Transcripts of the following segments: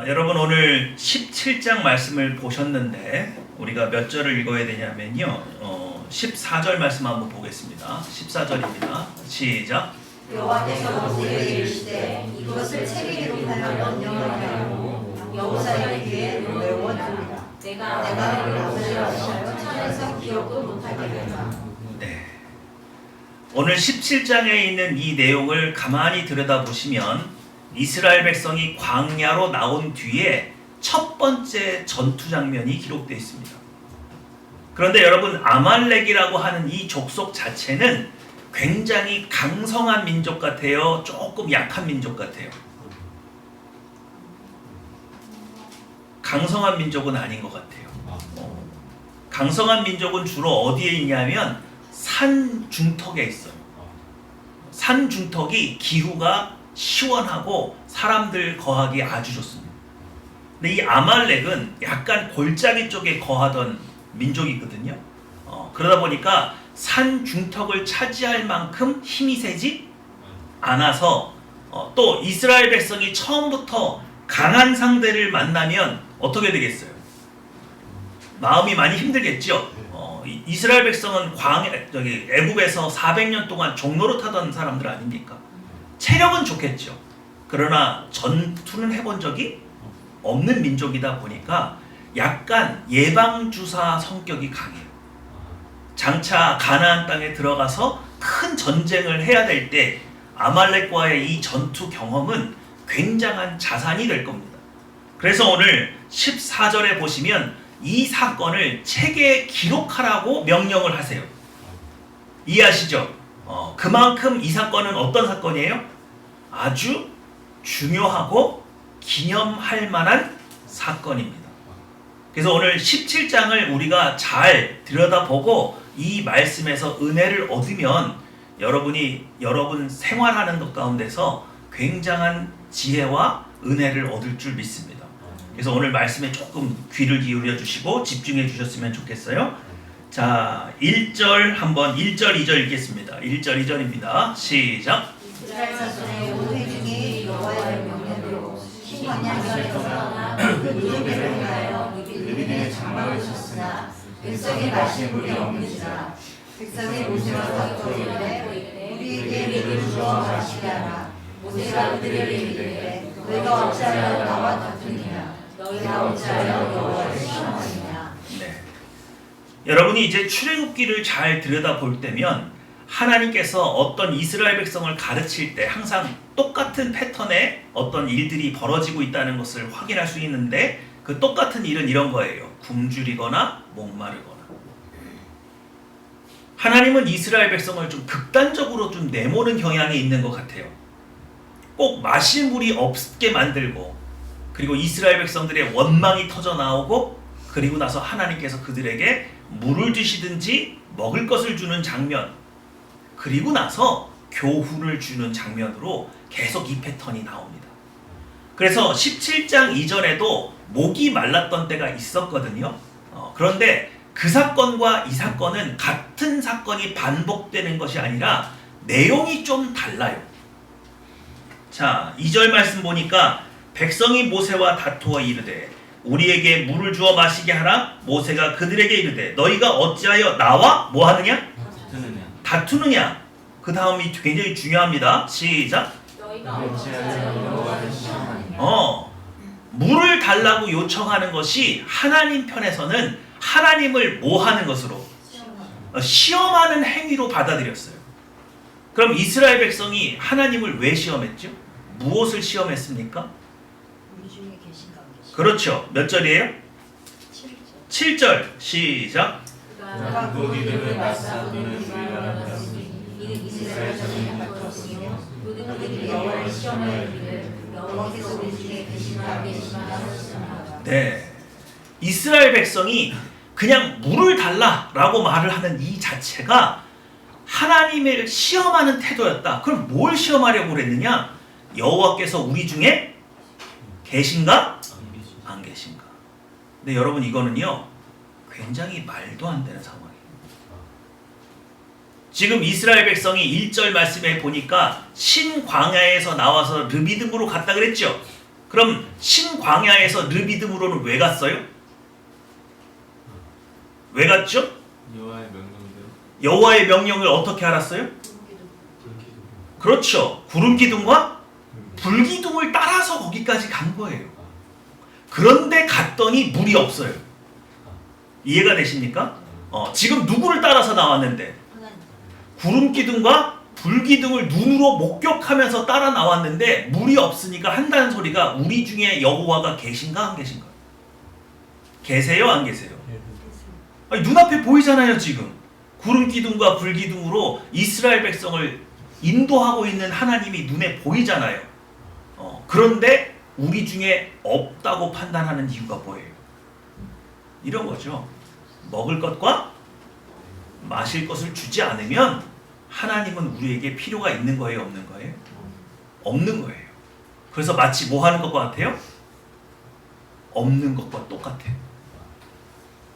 여러분 오늘 17장 말씀을 보셨는데 우리가 몇 절을 읽어야 되냐면요. 14절 말씀 한번 보겠습니다. 14절입니다. 시작. 여호와께서 모세에게 이르시되 이것을 책에 기록하여 명령하게 하고 여호사의 귀에 외워두리라. 내가 그를 아버지라 하여 기억도 못하게 하리라. 네. 오늘 17장에 있는 이 내용을 가만히 들여다보시면 이스라엘 백성이 광야로 나온 뒤에 첫 번째 전투 장면이 기록되어 있습니다. 그런데 여러분, 아말렉이라고 하는 이 족속 자체는 굉장히 강성한 민족 같아요? 조금 약한 민족 같아요? 강성한 민족은 아닌 것 같아요. 강성한 민족은 주로 어디에 있냐면 산 중턱에 있어요. 산 중턱이 기후가 시원하고 사람들 거하기 아주 좋습니다. 근데 이 아말렉은 약간 골짜기 쪽에 거하던 민족이거든요. 그러다 보니까 산 중턱을 차지할 만큼 힘이 세지 않아서 또 이스라엘 백성이 처음부터 강한 상대를 만나면 어떻게 되겠어요? 마음이 많이 힘들겠죠. 이스라엘 백성은 애굽에서 400년 동안 종노릇 하던 사람들 아닙니까? 체력은 좋겠죠. 그러나 전투는 해본 적이 없는 민족이다 보니까 약간 예방주사 성격이 강해요. 장차 가나안 땅에 들어가서 큰 전쟁을 해야 될 때 아말렉과의 이 전투 경험은 굉장한 자산이 될 겁니다. 그래서 오늘 14절에 보시면 이 사건을 책에 기록하라고 명령을 하세요. 이해하시죠? 그만큼 이 사건은 어떤 사건이에요? 아주 중요하고 기념할 만한 사건입니다. 그래서 오늘 17장을 우리가 잘 들여다보고 이 말씀에서 은혜를 얻으면 여러분 생활하는 것 가운데서 굉장한 지혜와 은혜를 얻을 줄 믿습니다. 그래서 오늘 말씀에 조금 귀를 기울여 주시고 집중해 주셨으면 좋겠어요. 자, 1절 1절 2절 읽겠습니다. 1절 2절입니다. 시작. 이스라엘 자손의 온 회중이 여호와의 명령대로 신광야에서 떠나 그 누르베를 행하여 누비의 장막을 쳤으나 백성이 마실 물이 없는지라. 백성이 모세와 다투어 이르되 우리에게 물을 주어 마시게 하라. 모세가 그들에게 이르되 너희가 어찌하여 나와 다투느냐. 너희가 어찌하여 여호와를 시험하느냐. 네. 여러분이 이제 출애굽기를 잘 들여다볼 때면 하나님께서 어떤 이스라엘 백성을 가르칠 때 항상 똑같은 패턴의 어떤 일들이 벌어지고 있다는 것을 확인할 수 있는데 그 똑같은 일은 이런 거예요. 굶주리거나 목마르거나. 하나님은 이스라엘 백성을 좀 극단적으로 좀 내모는 경향이 있는 것 같아요. 꼭 마실 물이 없게 만들고 그리고 이스라엘 백성들의 원망이 터져 나오고 그리고 나서 하나님께서 그들에게 물을 주시든지 먹을 것을 주는 장면, 그리고 나서 교훈을 주는 장면으로 계속 이 패턴이 나옵니다. 그래서 17장 이전에도 목이 말랐던 때가 있었거든요. 그런데 그 사건과 이 사건은 같은 사건이 반복되는 것이 아니라 내용이 좀 달라요. 자, 2절 말씀 보니까 백성이 모세와 다투어 이르되 우리에게 물을 주어 마시게 하라. 모세가 그들에게 이르되 너희가 어찌하여 나와 뭐 하느냐? 다투느냐? 그 다음이 굉장히 중요합니다. 시작. 너희가 어찌하여 여호와를 시험하느냐. 물을 달라고 요청하는 것이 하나님 편에서는 하나님을 뭐 하는 것으로? 시험하는 행위로 받아들였어요. 그럼 이스라엘 백성이 하나님을 왜 시험했죠? 무엇을 시험했습니까? 우리 중에 계신가 안 계신가? 그렇죠. 몇 절이에요? 7절. 7절. 시작. 그가 그들을 맞사오는 우리가 되었으니 이는 이스라엘 자손이 다투었으며 그들이 여호와를 시험하여 이르되 여호와께서 우리 중에 계신가 안 계신가 하셨으나. 네. 이스라엘 백성이 그냥 물을 달라라고 말을 하는 이 자체가 하나님을 시험하는 태도였다. 그럼 뭘 시험하려고 그랬느냐? 여호와께서 우리 중에 계신가? 안 계신가? 근데 여러분 이거는요 굉장히 말도 안 되는 상황이에요. 지금 이스라엘 백성이 1절 말씀에 보니까 신광야에서 나와서 르비딤으로 갔다 그랬죠. 그럼 신광야에서 르비딤으로는 왜 갔어요? 왜 갔죠? 여호와의 명령대로 여호와의 명령을 어떻게 알았어요? 그렇죠. 구름 기둥과 불기둥을 따라서 거기까지 간 거예요. 그런데 갔더니 물이 없어요. 이해가 되십니까? 지금 누구를 따라서 나왔는데 구름 기둥과 불기둥을 눈으로 목격하면서 따라 나왔는데 물이 없으니까 한다는 소리가 우리 중에 여호와가 계신가 안 계신가? 계세요 안 계세요? 아니, 눈앞에 보이잖아요. 지금 구름 기둥과 불기둥으로 이스라엘 백성을 인도하고 있는 하나님이 눈에 보이잖아요. 그런데 우리 중에 없다고 판단하는 이유가 뭐예요? 이런 거죠. 먹을 것과 마실 것을 주지 않으면 하나님은 우리에게 필요가 있는 거예요, 없는 거예요? 없는 거예요. 그래서 마치 뭐 하는 것 같아요? 없는 것과 똑같아요.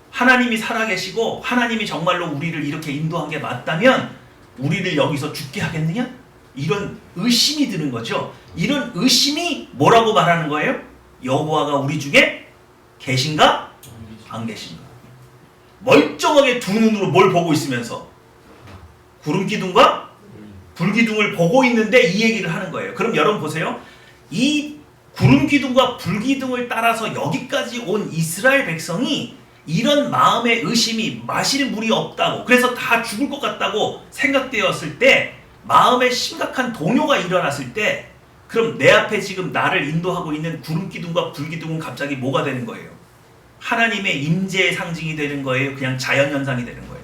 하나님이 살아계시고 하나님이 정말로 우리를 이렇게 인도한 게 맞다면 우리를 여기서 죽게 하겠느냐? 이런 의심이 드는 거죠. 이런 의심이 뭐라고 말하는 거예요? 여호와가 우리 중에 계신가? 안 계신가? 멀쩡하게 두 눈으로 뭘 보고 있으면서 구름 기둥과 불기둥을 보고 있는데 이 얘기를 하는 거예요. 그럼 여러분 보세요. 이 구름 기둥과 불기둥을 따라서 여기까지 온 이스라엘 백성이 이런 마음의 의심이 마실 물이 없다고, 그래서 다 죽을 것 같다고 생각되었을 때, 마음에 심각한 동요가 일어났을 때, 그럼 내 앞에 지금 나를 인도하고 있는 구름 기둥과 불기둥은 갑자기 뭐가 되는 거예요? 하나님의 임재의 상징이 되는 거예요? 그냥 자연현상이 되는 거예요?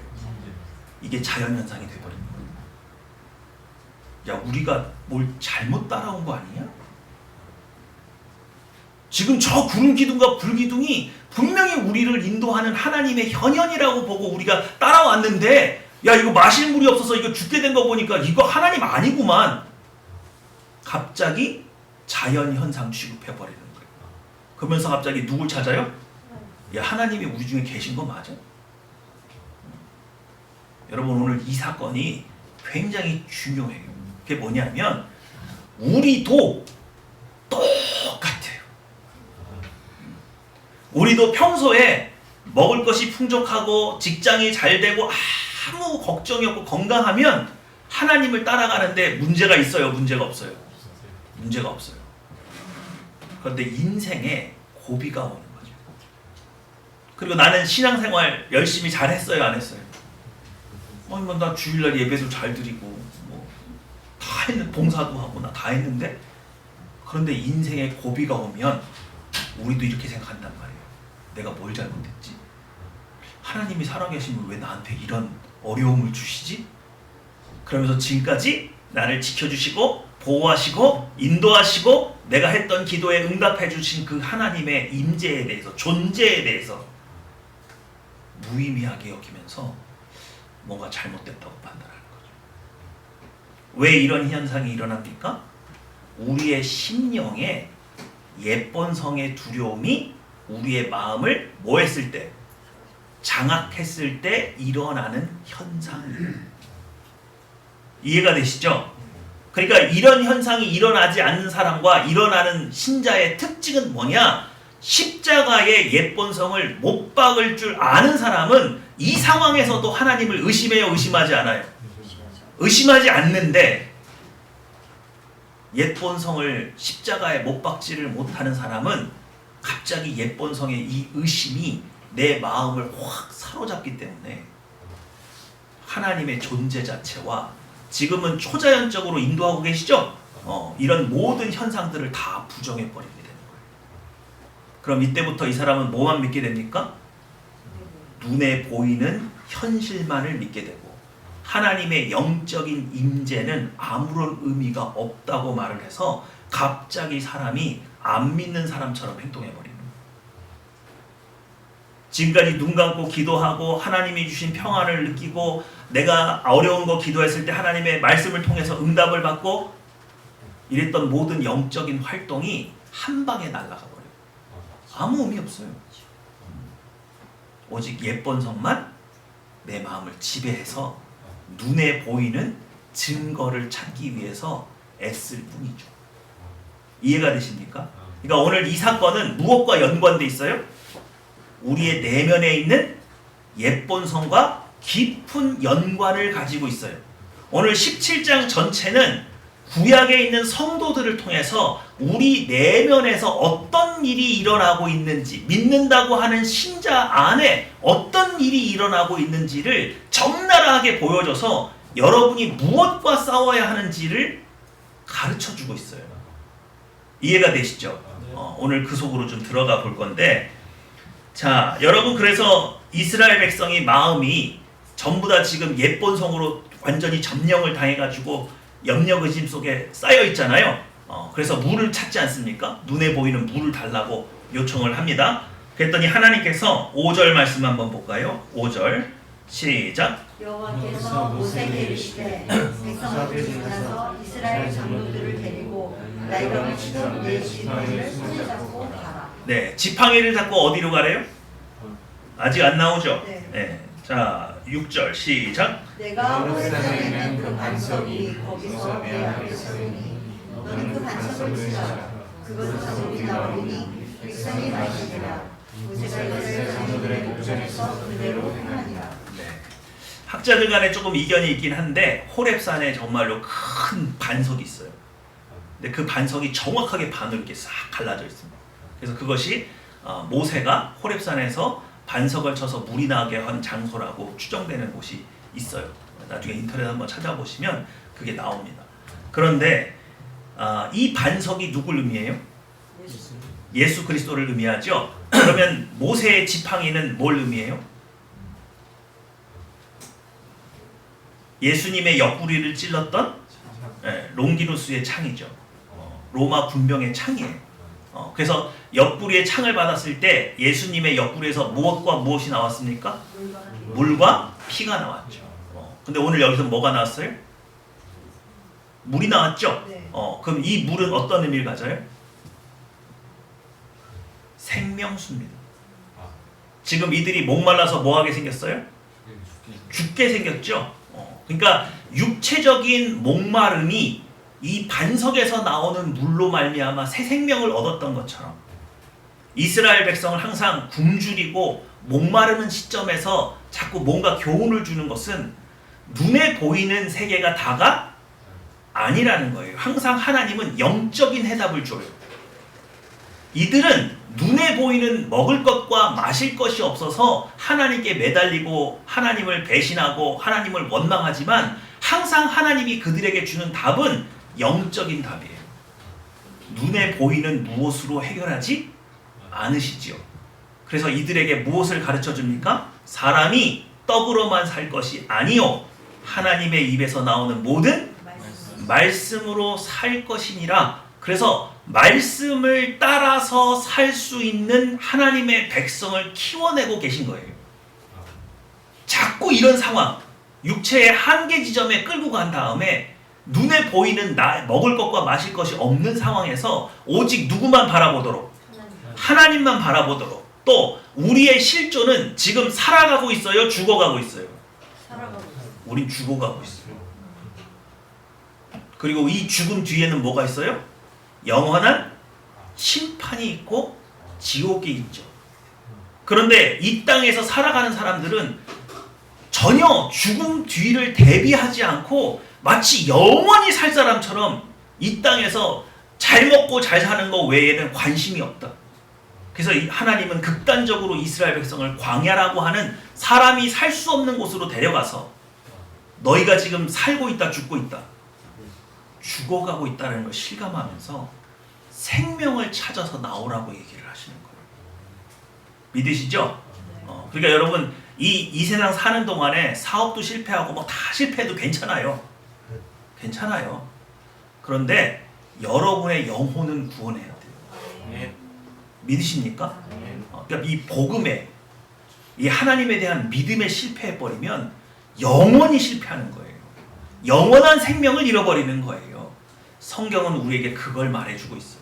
이게 자연현상이 돼버린 거예요. 야, 우리가 뭘 잘못 따라온 거 아니냐? 지금 저 구름 기둥과 불기둥이 분명히 우리를 인도하는 하나님의 현현이라고 보고 우리가 따라왔는데, 야, 이거 마실 물이 없어서 이거 죽게 된 거 보니까 이거 하나님 아니구만. 갑자기 자연현상 취급해버리는 거예요. 그러면서 갑자기 누굴 찾아요? 야, 하나님이 우리 중에 계신 거 맞아? 여러분, 오늘 이 사건이 굉장히 중요해요. 그게 뭐냐면 우리도 똑같아요. 우리도 평소에 먹을 것이 풍족하고 직장이 잘 되고 아무 걱정이 없고 건강하면 하나님을 따라가는데 문제가 있어요? 문제가 없어요? 문제가 없어요. 그런데 인생에 고비가 오는 거죠. 그리고 나는 신앙생활 열심히 잘했어요? 안 했어요? 뭐 나 주일날 예배도 잘 드리고 뭐 다 했는, 봉사도 하고 나 다 했는데, 그런데 인생에 고비가 오면 우리도 이렇게 생각한단 말이에요. 내가 뭘 잘못했지? 하나님이 살아계시면 왜 나한테 이런 어려움을 주시지? 그러면서 지금까지 나를 지켜주시고 보호하시고 인도하시고 내가 했던 기도에 응답해 주신 그 하나님의 임재에 대해서, 존재에 대해서 무의미하게 여기면서 뭔가 잘못됐다고 판단하는 거죠. 왜 이런 현상이 일어납니까? 우리의 심령에 옛번성의 두려움이 우리의 마음을 뭐 했을 때? 장악했을 때 일어나는 현상이에요. 이해가 되시죠? 그러니까 이런 현상이 일어나지 않는 사람과 일어나는 신자의 특징은 뭐냐? 십자가의 옛번성을 못 박을 줄 아는 사람은 이 상황에서도 하나님을 의심해요? 의심하지 않아요? 의심하지 않는데, 옛번성을 십자가에 못 박지를 못하는 사람은 갑자기 옛번성의 이 의심이 내 마음을 확 사로잡기 때문에 하나님의 존재 자체와 지금은 초자연적으로 인도하고 계시죠? 이런 모든 현상들을 다 부정해버리게 되는 거예요. 그럼 이때부터 이 사람은 뭐만 믿게 됩니까? 눈에 보이는 현실만을 믿게 되고 하나님의 영적인 임재는 아무런 의미가 없다고 말을 해서 갑자기 사람이 안 믿는 사람처럼 행동해버리는 거예요. 지금까지 눈 감고 기도하고 하나님이 주신 평안을 느끼고 내가 어려운 거 기도했을 때 하나님의 말씀을 통해서 응답을 받고 이랬던 모든 영적인 활동이 한 방에 날아가 버려요. 아무 의미 없어요. 오직 옛번성만 내 마음을 지배해서 눈에 보이는 증거를 찾기 위해서 애쓸 뿐이죠. 이해가 되십니까? 그러니까 오늘 이 사건은 무엇과 연관돼 있어요? 우리의 내면에 있는 옛본성과 깊은 연관을 가지고 있어요. 오늘 17장 전체는 구약에 있는 성도들을 통해서 우리 내면에서 어떤 일이 일어나고 있는지, 믿는다고 하는 신자 안에 어떤 일이 일어나고 있는지를 적나라하게 보여줘서 여러분이 무엇과 싸워야 하는지를 가르쳐주고 있어요. 이해가 되시죠? 오늘 그 속으로 좀 들어가 볼 건데, 자, 여러분, 그래서 이스라엘 백성의 마음이 전부 다 지금 옛본성으로 완전히 점령을 당해가지고 염려의심 속에 쌓여 있잖아요. 그래서 물을 찾지 않습니까? 눈에 보이는 물을 달라고 요청을 합니다. 그랬더니 하나님께서 5절 말씀 한번 볼까요? 5절 시작. 여호와께서 모세에게 이르시되 백성들을 지나서 이스라엘 장로들을 데리고 나일강을 치던 네 지팡이를 손에 잡고 가라. 네, 지팡이를 잡고 어디로 가래요? 아직 안 나오죠? 네. 네. 자, 6절 시작. 내가 호렙산에 있는 그 반석이 거기서 내 앞에 서리니 너는 그 반석을 치라. 그것에서 물이 나오리니 백성이 마시리라. 모세가 이것을 장로들의 목전에서 그대로 행하니라. 네. 학자들 간에 조금 이견이 있긴 한데 호렙산에 정말로 큰 반석이 있어요. 근데 그 반석이 정확하게 반으로 이렇게 싹 갈라져 있습니다. 그래서 그것이 모세가 호렙산에서 반석을 쳐서 물이 나게 한 장소라고 추정되는 곳이 있어요. 나중에 인터넷 한번 찾아보시면 그게 나옵니다. 그런데 이 반석이 누굴 의미해요? 예수 그리스도를 의미하죠. 그러면 모세의 지팡이는 뭘 의미해요? 예수님의 옆구리를 찔렀던 롱기누스의 창이죠. 로마 군병의 창이에요. 그래서 옆구리에 창을 받았을 때 예수님의 옆구리에서 무엇과 무엇이 나왔습니까? 물과 피가 나왔죠. 근데 오늘 여기서 뭐가 나왔어요? 물이 나왔죠? 네. 그럼 이 물은 어떤 의미를 가져요? 생명수입니다. 지금 이들이 목말라서 뭐하게 생겼어요? 죽게 생겼죠? 그러니까 육체적인 목마름이 이 반석에서 나오는 물로 말미암아 새 생명을 얻었던 것처럼 이스라엘 백성을 항상 굶주리고 목마르는 시점에서 자꾸 뭔가 교훈을 주는 것은 눈에 보이는 세계가 다가 아니라는 거예요. 항상 하나님은 영적인 해답을 줘요. 이들은 눈에 보이는 먹을 것과 마실 것이 없어서 하나님께 매달리고 하나님을 배신하고 하나님을 원망하지만 항상 하나님이 그들에게 주는 답은 영적인 답이에요. 눈에 보이는 무엇으로 해결하지 않으시지요. 그래서 이들에게 무엇을 가르쳐 줍니까? 사람이 떡으로만 살 것이 아니요 하나님의 입에서 나오는 모든 말씀으로 살 것이니라. 그래서 말씀을 따라서 살 수 있는 하나님의 백성을 키워내고 계신 거예요. 자꾸 이런 상황, 육체의 한계 지점에 끌고 간 다음에 눈에 보이는 먹을 것과 마실 것이 없는 상황에서 오직 누구만 바라보도록, 하나님만 바라보도록. 또 우리의 실존은 지금 살아가고 있어요? 죽어가고 있어요? 우린 죽어가고 있어요. 그리고 이 죽음 뒤에는 뭐가 있어요? 영원한 심판이 있고 지옥이 있죠. 그런데 이 땅에서 살아가는 사람들은 전혀 죽음 뒤를 대비하지 않고 마치 영원히 살 사람처럼 이 땅에서 잘 먹고 잘 사는 것 외에는 관심이 없다. 그래서 하나님은 극단적으로 이스라엘 백성을 광야라고 하는 사람이 살 수 없는 곳으로 데려가서 너희가 지금 살고 있다, 죽고 있다, 죽어가고 있다는 걸 실감하면서 생명을 찾아서 나오라고 얘기를 하시는 거예요. 믿으시죠? 그러니까 여러분 이 세상 사는 동안에 사업도 실패하고 뭐 다 실패해도 괜찮아요. 괜찮아요. 그런데 여러분의 영혼은 구원해야 돼요. 믿으십니까? 그러니까 이 복음에, 이 하나님에 대한 믿음에 실패해버리면 영원히 실패하는 거예요. 영원한 생명을 잃어버리는 거예요. 성경은 우리에게 그걸 말해주고 있어요.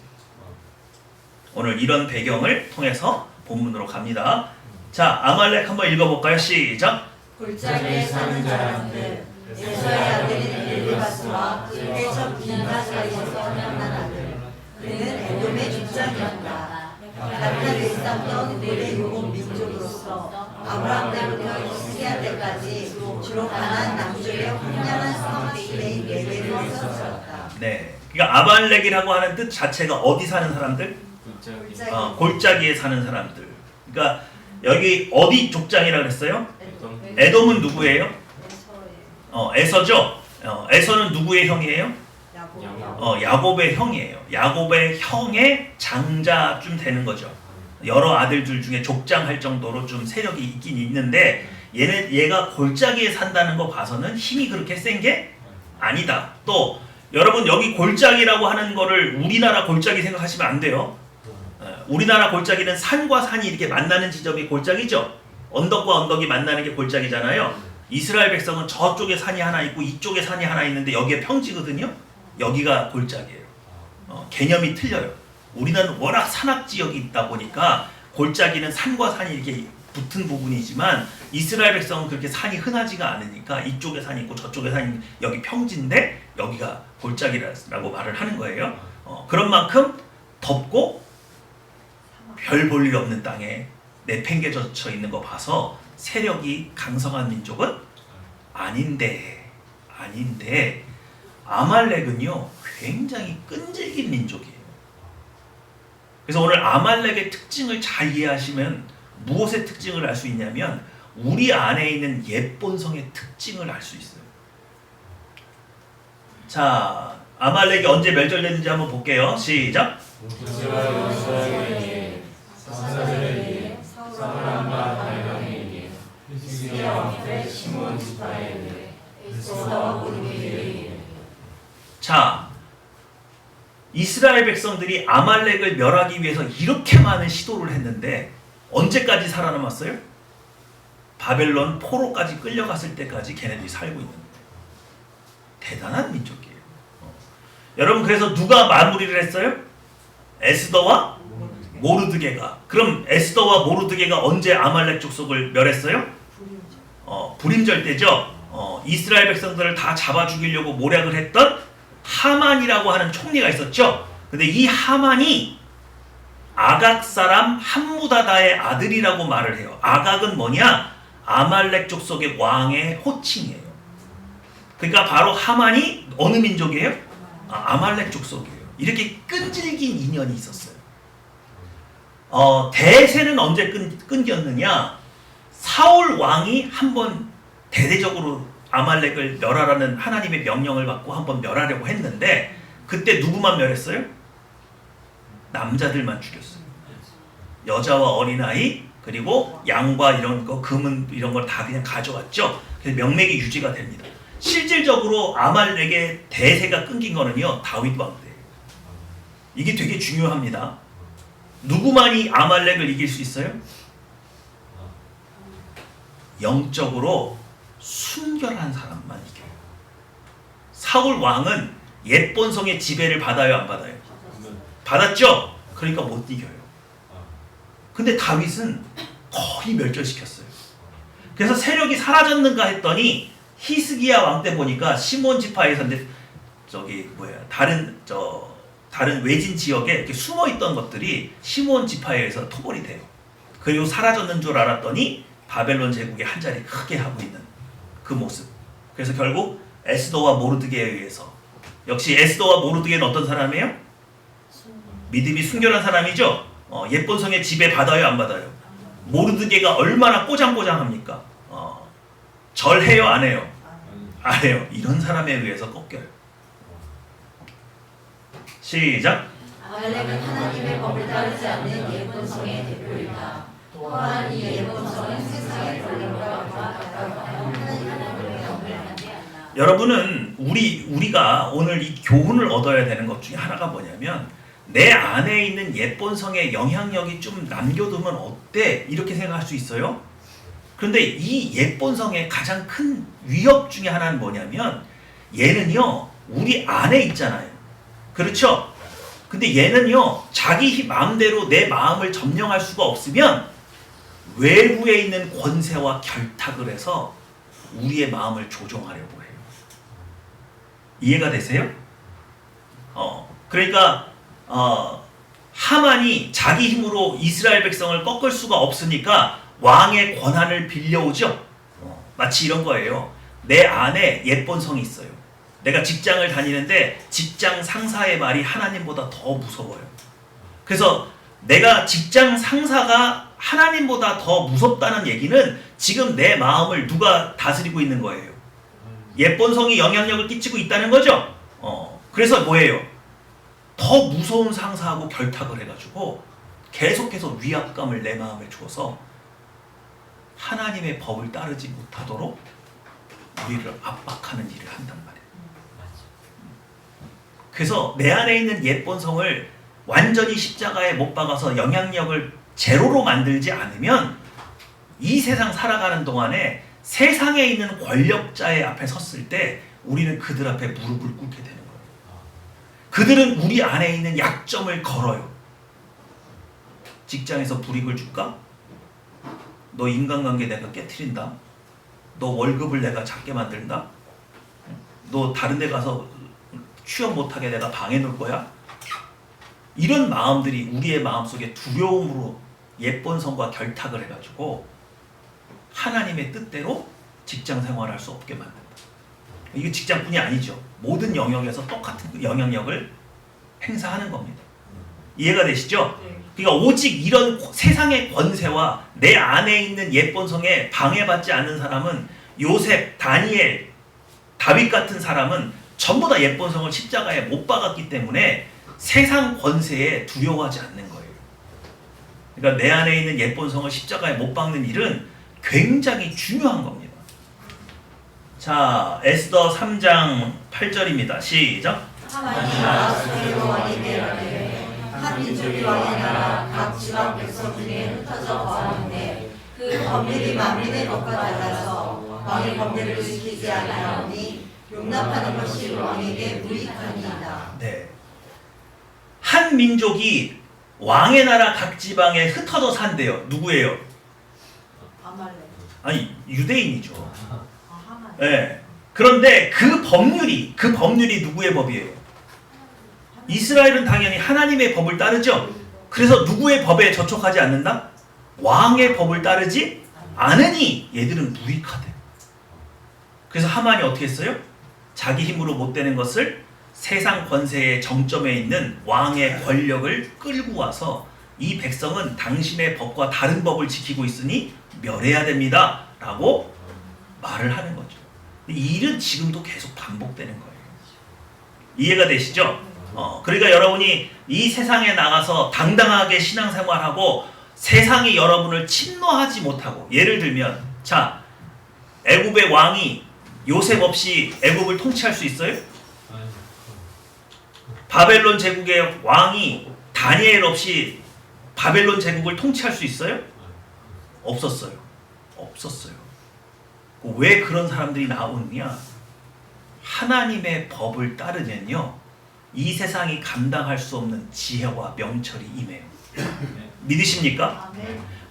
오늘 이런 배경을 통해서 본문으로 갑니다. 자, 아말렉 한번 읽어볼까요? 시작. 골짜기에 사는 자라는데 에서의 아들인 엘리바스와 그의 첫 비나스가 있어서 태어난 아들 그는 에돔의 족장이었다. 나타를 있었던 그들의 유목 민족으로서 아브라함 때부터 히스기야 때까지 주로 가나안 남쪽의 황량한 성읍들인 네겝을 서었다. 네, 그러니까 아말렉이라고 하는 뜻 자체가 어디 사는 사람들? 골짜기. 골짜기에 사는 사람들. 그러니까 여기 어디 족장이라고 그랬어요? 에돔. 에돔은 누구예요? 에서죠. 에서는 누구의 형이에요? 야곱의 형이에요. 야곱의 형의 장자쯤 되는 거죠. 여러 아들들 중에 족장할 정도로 좀 세력이 있긴 있는데 얘가 골짜기에 산다는 거 봐서는 힘이 그렇게 센 게 아니다. 또 여러분 여기 골짜기라고 하는 거를 우리나라 골짜기 생각하시면 안 돼요. 우리나라 골짜기는 산과 산이 이렇게 만나는 지점이 골짜기죠. 언덕과 언덕이 만나는 게 골짜기잖아요. 이스라엘 백성은 저쪽에 산이 하나 있고 이쪽에 산이 하나 있는데 여기에 평지거든요. 여기가 골짜기예요. 개념이 틀려요. 우리는 워낙 산악 지역이 있다 보니까 골짜기는 산과 산이 이렇게 붙은 부분이지만 이스라엘 백성은 그렇게 산이 흔하지가 않으니까 이쪽에 산이 있고 저쪽에 산이 있고 여기 평지인데 여기가 골짜기라고 말을 하는 거예요. 그런 만큼 덥고 별 볼 일 없는 땅에 내팽개쳐 있는 거 봐서 세력이 강성한 민족은 아닌데 아말렉은요 굉장히 끈질긴 민족이에요. 그래서 오늘 아말렉의 특징을 잘 이해하시면 무엇의 특징을 알 수 있냐면 우리 안에 있는 옛본성의 특징을 알 수 있어요. 자, 아말렉이 언제 멸절됐는지 한번 볼게요. 시작. 사람과 다양에게 히스기야 왕때 시몬 지파에게 에스더와 모르드게에게. 자, 이스라엘 백성들이 아말렉을 멸하기 위해서 이렇게 많은 시도를 했는데 언제까지 살아남았어요? 바벨론 포로까지 끌려갔을 때까지 걔네들이 살고 있는 거예요. 대단한 민족이에요. 여러분 그래서 누가 마무리를 했어요? 에스더와 모르드게가. 그럼 에스더와 모르드게가 언제 아말렉 족속을 멸했어요? 불임절 때죠. 이스라엘 백성들을 다 잡아 죽이려고 모략을 했던 하만이라고 하는 총리가 있었죠. 근데 이 하만이 아각 사람 함무다다의 아들이라고 말을 해요. 아각은 뭐냐? 아말렉 족속의 왕의 호칭이에요. 그러니까 바로 하만이 어느 민족이에요? 아말렉 족속이에요. 이렇게 끈질긴 인연이 있었어요. 대세는 언제 끊겼느냐? 사울 왕이 한번 대대적으로 아말렉을 멸하라는 하나님의 명령을 받고 한번 멸하려고 했는데 그때 누구만 멸했어요? 남자들만 죽였어요. 여자와 어린아이 그리고 양과 이런 거 금은 이런 걸 다 그냥 가져왔죠. 그래서 명맥이 유지가 됩니다. 실질적으로 아말렉의 대세가 끊긴 거는요 다윗 왕 때예요. 이게 되게 중요합니다. 누구만이 아말렉을 이길 수 있어요? 영적으로 순결한 사람만 이겨요. 사울 왕은 옛 본성의 지배를 받아요, 안 받아요? 받았죠? 그러니까 못 이겨요. 근데 다윗은 거의 멸절시켰어요. 그래서 세력이 사라졌는가 했더니 히스기야 왕 때 보니까 시몬 지파에서 다른 외진 지역에 이렇게 숨어 있던 것들이 시몬 지파에 의해서 토벌이 돼요. 그리고 사라졌는 줄 알았더니 바벨론 제국이 한 자리 크게 하고 있는 그 모습. 그래서 결국 에스더와 모르드게에 의해서, 역시 에스더와 모르드게는 어떤 사람이에요? 믿음이 순결한 사람이죠. 옛본성의 지배 받아요, 안 받아요? 모르드게가 얼마나 꼬장꼬장합니까? 절해요, 안 해요? 안 해요. 이런 사람에 의해서 꺾여요. 시작. 아말렉은 하나님의 법을 따르지 않는 옛본성의 대표이다. 또한 이 옛본성은 세상의 권력과 가까워하여 하나님의 영을 반대한다. 여러분은 우리가 오늘 이 교훈을 얻어야 되는 것 중에 하나가 뭐냐면 내 안에 있는 옛본성의 영향력이 좀 남겨두면 어때? 이렇게 생각할 수 있어요. 그런데 이 옛본성의 가장 큰 위협 중에 하나는 뭐냐면 얘는요 우리 안에 있잖아요. 그렇죠? 근데 얘는요 자기 마음대로 내 마음을 점령할 수가 없으면 외부에 있는 권세와 결탁을 해서 우리의 마음을 조종하려고 해요. 이해가 되세요? 그러니까 하만이 자기 힘으로 이스라엘 백성을 꺾을 수가 없으니까 왕의 권한을 빌려오죠. 마치 이런 거예요. 내 안에 예쁜 성이 있어요. 내가 직장을 다니는데 직장 상사의 말이 하나님보다 더 무서워요. 그래서 내가 직장 상사가 하나님보다 더 무섭다는 얘기는 지금 내 마음을 누가 다스리고 있는 거예요. 예쁜 성이 영향력을 끼치고 있다는 거죠. 그래서 뭐예요? 더 무서운 상사하고 결탁을 해가지고 계속해서 위압감을 내 마음에 주어서 하나님의 법을 따르지 못하도록 우리를 압박하는 일을 한단 말이에요. 그래서 내 안에 있는 예쁜 성을 완전히 십자가에 못 박아서 영향력을 제로로 만들지 않으면 이 세상 살아가는 동안에 세상에 있는 권력자의 앞에 섰을 때 우리는 그들 앞에 무릎을 꿇게 되는 거예요. 그들은 우리 안에 있는 약점을 걸어요. 직장에서 불이익을 줄까? 너 인간관계 내가 깨트린다. 너 월급을 내가 작게 만든다. 너 다른 데 가서 취업 못하게 내가 방해 놓을 거야. 이런 마음들이 우리의 마음속에 두려움으로 예쁜 성과 결탁을 해가지고 하나님의 뜻대로 직장 생활할 수 없게 만든다. 이게 직장뿐이 아니죠. 모든 영역에서 똑같은 영향력을 행사하는 겁니다. 이해가 되시죠? 그러니까 오직 이런 세상의 권세와 내 안에 있는 예쁜 성에 방해받지 않는 사람은 요셉, 다니엘, 다윗 같은 사람은 전부 다 예쁜 성을 십자가에 못 박았기 때문에 세상 권세에 두려워하지 않는 거예요. 그러니까 내 안에 있는 예쁜 성을 십자가에 못 박는 일은 굉장히 중요한 겁니다. 자, 에스더 3장 8절입니다. 시작. 하만이 아수에로 왕이 되었되 한 민족이 왕의 나라 각 지방 백성 중에 흩어져 거하는데 그 법률이 만민의 법과 달라서 왕의 법률을 지키지 아니하오니 용납하는 것이 왕에게 무익하니이다. 네. 한 민족이 왕의 나라 각 지방에 흩어져 산대요. 누구예요? 아말렉. 아니, 유대인이죠. 하만. 네. 그런데 그 법률이 누구의 법이에요? 이스라엘은 당연히 하나님의 법을 따르죠. 그래서 누구의 법에 저촉하지 않는다? 왕의 법을 따르지 않으니 얘들은 무익하대. 그래서 하만이 어떻게 했어요? 자기 힘으로 못 되는 것을 세상 권세의 정점에 있는 왕의 권력을 끌고 와서 이 백성은 당신의 법과 다른 법을 지키고 있으니 멸해야 됩니다 라고 말을 하는 거죠. 이 일은 지금도 계속 반복되는 거예요. 이해가 되시죠? 그러니까 여러분이 이 세상에 나가서 당당하게 신앙생활하고 세상이 여러분을 침노하지 못하고, 예를 들면 자, 애굽의 왕이 요셉 없이 애굽을 통치할 수 있어요? 바벨론 제국의 왕이 다니엘 없이 바벨론 제국을 통치할 수 있어요? 없었어요. 왜 그런 사람들이 나오느냐? 하나님의 법을 따르면요, 이 세상이 감당할 수 없는 지혜와 명철이 임해요. 믿으십니까?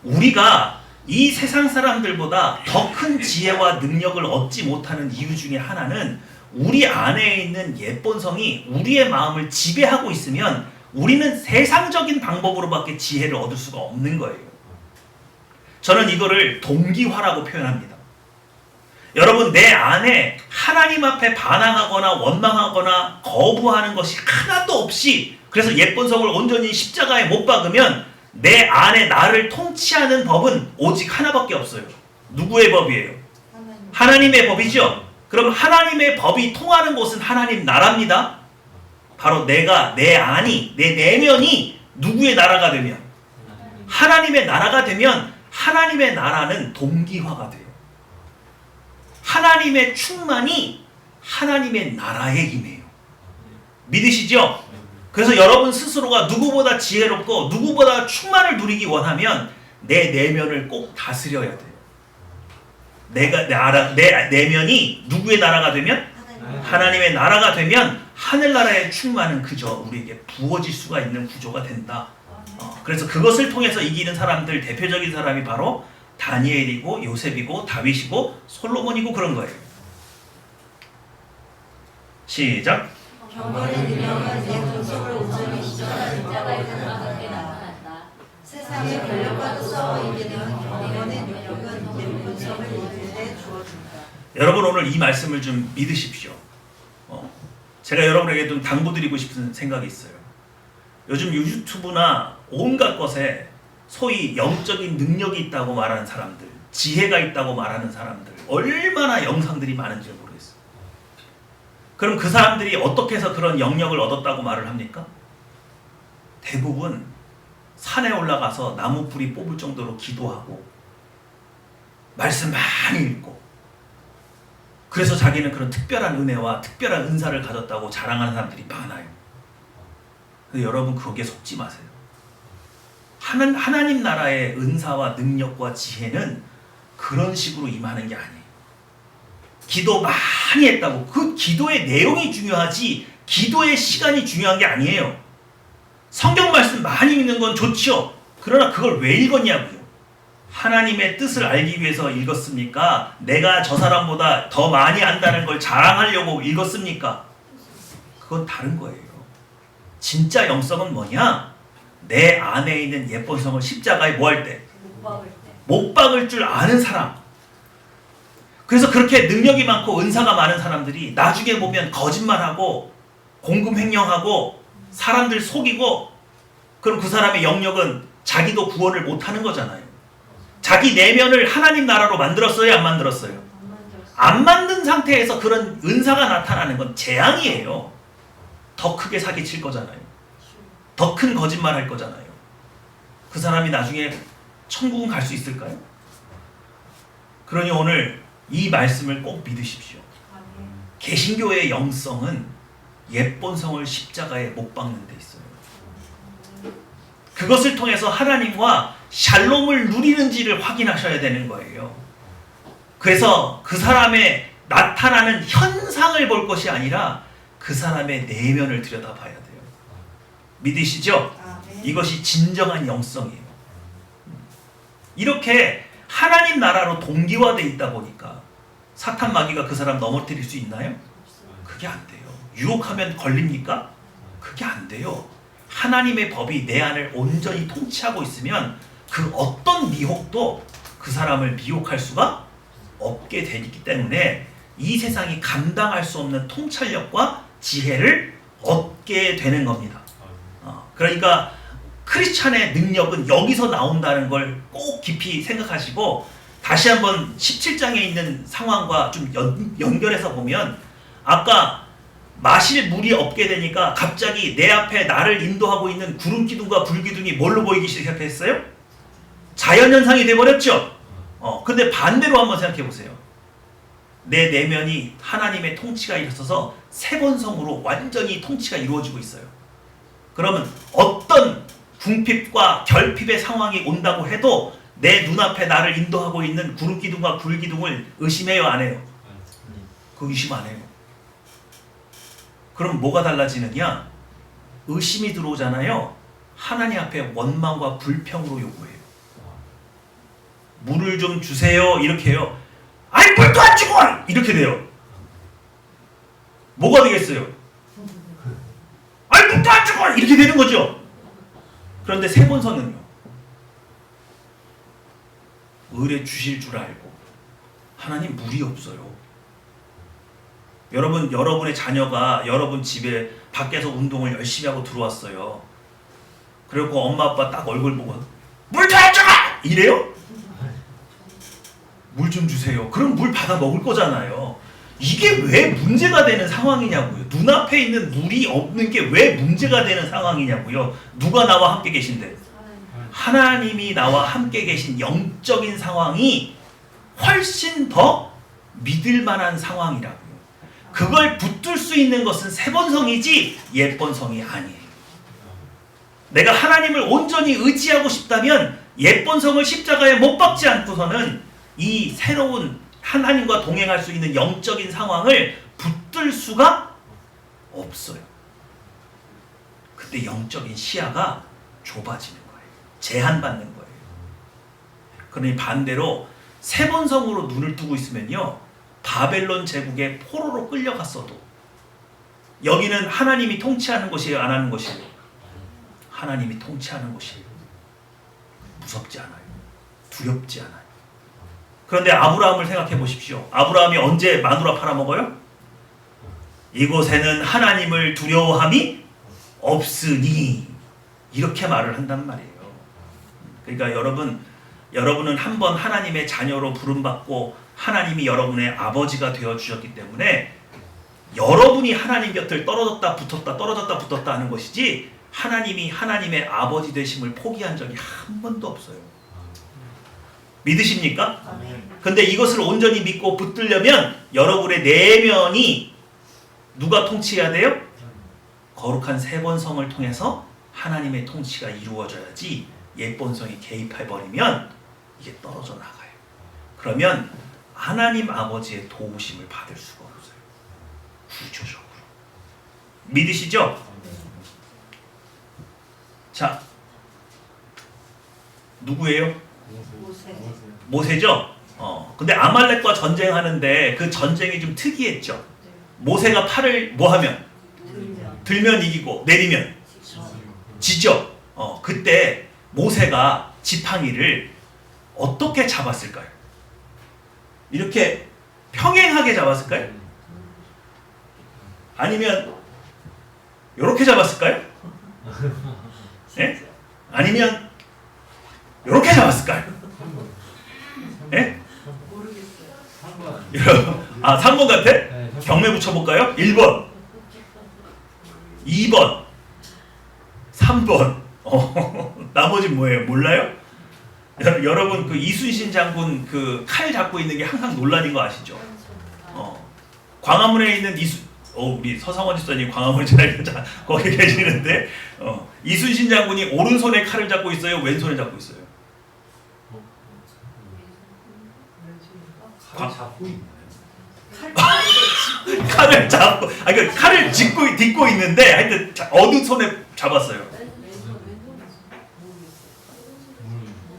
우리가 이 세상 사람들보다 더 큰 지혜와 능력을 얻지 못하는 이유 중에 하나는 우리 안에 있는 예쁜 성이 우리의 마음을 지배하고 있으면 우리는 세상적인 방법으로밖에 지혜를 얻을 수가 없는 거예요. 저는 이거를 동기화라고 표현합니다. 여러분, 내 안에 하나님 앞에 반항하거나 원망하거나 거부하는 것이 하나도 없이, 그래서 예쁜 성을 온전히 십자가에 못 박으면 내 안에 나를 통치하는 법은 오직 하나밖에 없어요. 누구의 법이에요? 하나님의 법이죠. 그럼 하나님의 법이 통하는 곳은 하나님 나라입니다. 바로 내가, 내 안이, 내 내면이 누구의 나라가 되면, 하나님의 나라가 되면 하나님의 나라는 동기화가 돼요. 하나님의 충만이 하나님의 나라에 임해요. 믿으시죠? 그래서 여러분 스스로가 누구보다 지혜롭고 누구보다 충만을 누리기 원하면 내 내면을 꼭 다스려야 돼요. 내 내면이 누구의 나라가 되면? 하나님의 나라가 되면 하늘나라의 충만은 그저 우리에게 부어질 수가 있는 구조가 된다. 그래서 그것을 통해서 이기는 사람들, 대표적인 사람이 바로 다니엘이고 요셉이고 다윗이고 솔로몬이고 그런 거예요. 시작. 경건의 능력은 내 본성을 온전히 십자가에 십자가에 못 드러나게 박았다. 나타났다. 세상의 권력과도 싸워 이기는 경건의 능력은 내 본성을 이길 때 주어진다. 여러분 오늘 이 말씀을 좀 믿으십시오. 제가 여러분에게 좀 당부드리고 싶은 생각이 있어요. 요즘 유튜브나 온갖 것에 소위 영적인 능력이 있다고 말하는 사람들, 지혜가 있다고 말하는 사람들, 얼마나 영상들이 많은지 모르겠어요. 그럼 그 사람들이 어떻게 해서 그런 영역을 얻었다고 말을 합니까? 대부분 산에 올라가서 나무 뿌리 뽑을 정도로 기도하고 말씀 많이 읽고, 그래서 자기는 그런 특별한 은혜와 특별한 은사를 가졌다고 자랑하는 사람들이 많아요. 근데 여러분 거기에 속지 마세요. 하나님 나라의 은사와 능력과 지혜는 그런 식으로 임하는 게 아니에요. 기도 많이 했다고 그 기도의 내용이 중요하지 기도의 시간이 중요한 게 아니에요. 성경 말씀 많이 읽는 건 좋죠. 그러나 그걸 왜 읽었냐고요. 하나님의 뜻을 알기 위해서 읽었습니까? 내가 저 사람보다 더 많이 안다는 걸 자랑하려고 읽었습니까? 그건 다른 거예요. 진짜 영성은 뭐냐? 내 안에 있는 예쁜 성을 십자가에 뭐 할 때? 못 박을 때. 못 박을 줄 아는 사람. 그래서 그렇게 능력이 많고 은사가 많은 사람들이 나중에 보면 거짓말하고 공금횡령하고 사람들 속이고, 그럼 그 사람의 영역은 자기도 구원을 못하는 거잖아요. 자기 내면을 하나님 나라로 만들었어요? 안 만들었어요? 안 만든 상태에서 그런 은사가 나타나는 건 재앙이에요. 더 크게 사기칠 거잖아요. 더 큰 거짓말 할 거잖아요. 그 사람이 나중에 천국은 갈 수 있을까요? 그러니 오늘 이 말씀을 꼭 믿으십시오. 개신교의 영성은 옛본성을 십자가에 못 박는 데 있어요. 그것을 통해서 하나님과 샬롬을 누리는지를 확인하셔야 되는 거예요. 그래서 그 사람의 나타나는 현상을 볼 것이 아니라 그 사람의 내면을 들여다봐야 돼요. 믿으시죠? 이것이 진정한 영성이에요. 이렇게 하나님 나라로 동기화되어 있다 보니까 사탄 마귀가 그 사람 넘어뜨릴 수 있나요? 그게 안 돼요. 유혹하면 걸립니까? 그게 안 돼요. 하나님의 법이 내 안을 온전히 통치하고 있으면 그 어떤 미혹도 그 사람을 미혹할 수가 없게 되기 때문에 이 세상이 감당할 수 없는 통찰력과 지혜를 얻게 되는 겁니다. 그러니까 크리스찬의 능력은 여기서 나온다는 걸 꼭 깊이 생각하시고, 다시 한번 17장에 있는 상황과 좀 연결해서 보면, 아까 마실 물이 없게 되니까 갑자기 내 앞에 나를 인도하고 있는 구름 기둥과 불 기둥이 뭘로 보이기 시작했어요? 자연현상이 돼버렸죠? 근데 반대로 한번 생각해 보세요. 내 내면이 하나님의 통치가 있어서 세번성으로 완전히 통치가 이루어지고 있어요. 그러면 어떤 궁핍과 결핍의 상황이 온다고 해도 내 눈앞에 나를 인도하고 있는 구름 기둥과 불 기둥을 의심해요, 안 해요? 그 의심 안 해요. 그럼 뭐가 달라지느냐? 의심이 들어오잖아요. 하나님 앞에 원망과 불평으로 요구해요. 물을 좀 주세요, 이렇게 해요. 아니 물도 안 주고 이렇게 돼요. 뭐가 되겠어요? 아니 물도 안 주고 이렇게 되는 거죠. 그런데 세번성은요, 을에 주실 줄 알고 하나님 물이 없어요. 여러분의 자녀가 여러분 집에 밖에서 운동을 열심히 하고 들어왔어요. 그리고 엄마 아빠 딱 얼굴 보고 물 좀 줘! 이래요? 물 좀 주세요. 그럼 물 받아 먹을 거잖아요. 이게 왜 문제가 되는 상황이냐고요. 눈앞에 있는 물이 없는 게 왜 문제가 되는 상황이냐고요. 누가 나와 함께 계신데? 하나님이 나와 함께 계신 영적인 상황이 훨씬 더 믿을 만한 상황이라고요. 그걸 붙들 수 있는 것은 세번성이지 옛번성이 아니에요. 내가 하나님을 온전히 의지하고 싶다면 옛번성을 십자가에 못 박지 않고서는 이 새로운 하나님과 동행할 수 있는 영적인 상황을 붙들 수가 없어요. 그때 영적인 시야가 좁아지는 거예요. 제한받는 거예요. 그러니 반대로 세번성으로 눈을 뜨고 있으면요, 바벨론 제국에 포로로 끌려갔어도 여기는 하나님이 통치하는 것이에요, 안 하는 것이에요? 하나님이 통치하는 것이에요. 무섭지 않아요. 두렵지 않아요. 그런데 아브라함을 생각해 보십시오. 아브라함이 언제 마누라 팔아먹어요? 이곳에는 하나님을 두려워함이 없으니, 이렇게 말을 한단 말이에요. 그러니까 여러분은 한번 하나님의 자녀로 부름받고 하나님이 여러분의 아버지가 되어주셨기 때문에 여러분이 하나님 곁을 떨어졌다 붙었다 하는 것이지, 하나님이 하나님의 아버지 되심을 포기한 적이 한 번도 없어요. 믿으십니까? 근데 이것을 온전히 믿고 붙들려면 여러분의 내면이 누가 통치해야 돼요? 거룩한 세번성을 통해서 하나님의 통치가 이루어져야지, 옛번성이 개입해버리면 이게 떨어져 나가요. 그러면 하나님 아버지의 도우심을 받을 수가 없어요. 구조적으로. 믿으시죠? 자, 누구예요? 모세죠? 근데 아말렉과 전쟁하는데 그 전쟁이 좀 특이했죠. 모세가 팔을 뭐하면? 들면 이기고 내리면 지죠. 그때 모세가 지팡이를 어떻게 잡았을까요? 이렇게 평행하게 잡았을까요? 아니면 이렇게 잡았을까요? 예? 아니면 이렇게 잡았을까요? 예? 모르겠어요. 3번 같아? 경매 붙여볼까요? 1번 2번 3번 나머지 뭐예요? 몰라요? 여러분 그 이순신 장군 그 칼 잡고 있는 게 항상 논란인 거 아시죠? 광화문에 있는 우리 서성원 집사님 광화문 잘 거기 계시는데 이순신 장군이 오른손에 칼을 잡고 있어요? 왼손에 잡고 있어요? 잡고 있나요? 칼을 잡고, 그러니까 칼을 딛고 있는데 하여튼 어느 손에 잡았어요?